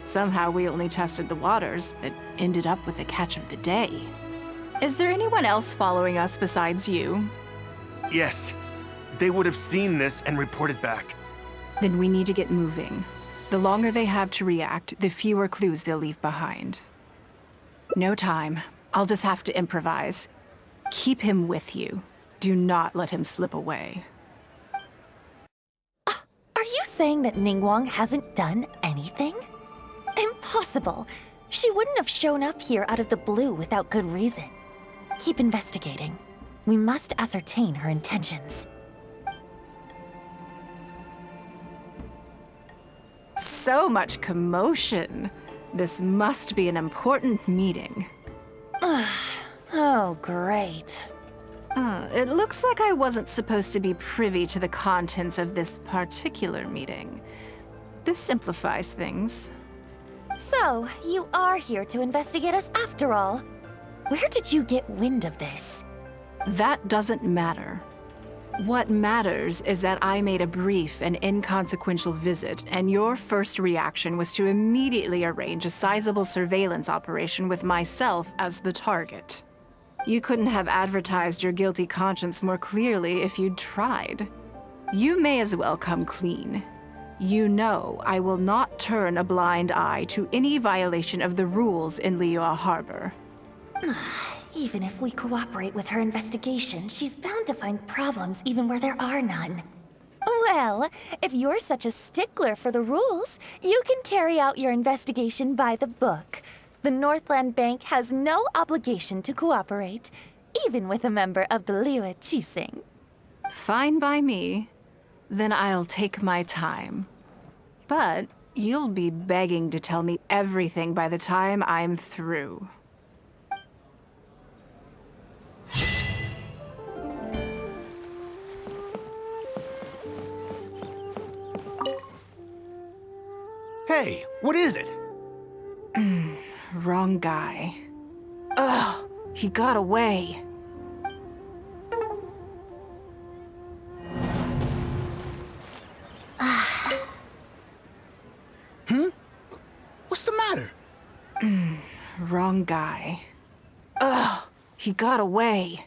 Somehow we only tested the waters, but ended up with the catch of the day. Is there anyone else following us besides you? Yes. They would have seen this and reported back. Then we need to get moving. The longer they have to react, the fewer clues they'll leave behind. No time. I'll just have to improvise. Keep him with you. Do not let him slip away. Are you saying that Ningguang hasn't done anything? Impossible. She wouldn't have shown up here out of the blue without good reason. Keep investigating. We must ascertain her intentions. So much commotion. This must be an important meeting. Oh, great. It looks like I wasn't supposed to be privy to the contents of this particular meeting. This simplifies things. So, you are here to investigate us after all. Where did you get wind of this? That doesn't matter. What matters is that I made a brief and inconsequential visit, and your first reaction was to immediately arrange a sizable surveillance operation with myself as the target. You couldn't have advertised your guilty conscience more clearly if you'd tried. You may as well come clean. You know I will not turn a blind eye to any violation of the rules in Liyue Harbor. Even if we cooperate with her investigation, she's bound to find problems even where there are none. Well, if you're such a stickler for the rules, you can carry out your investigation by the book. The Northland Bank has no obligation to cooperate, even with a member of the Liyue Qixing. Fine by me. Then I'll take my time. But you'll be begging to tell me everything by the time I'm through. Hey, what is it? Wrong guy. Ugh, he got away. What's the matter? Wrong guy. Ugh, he got away.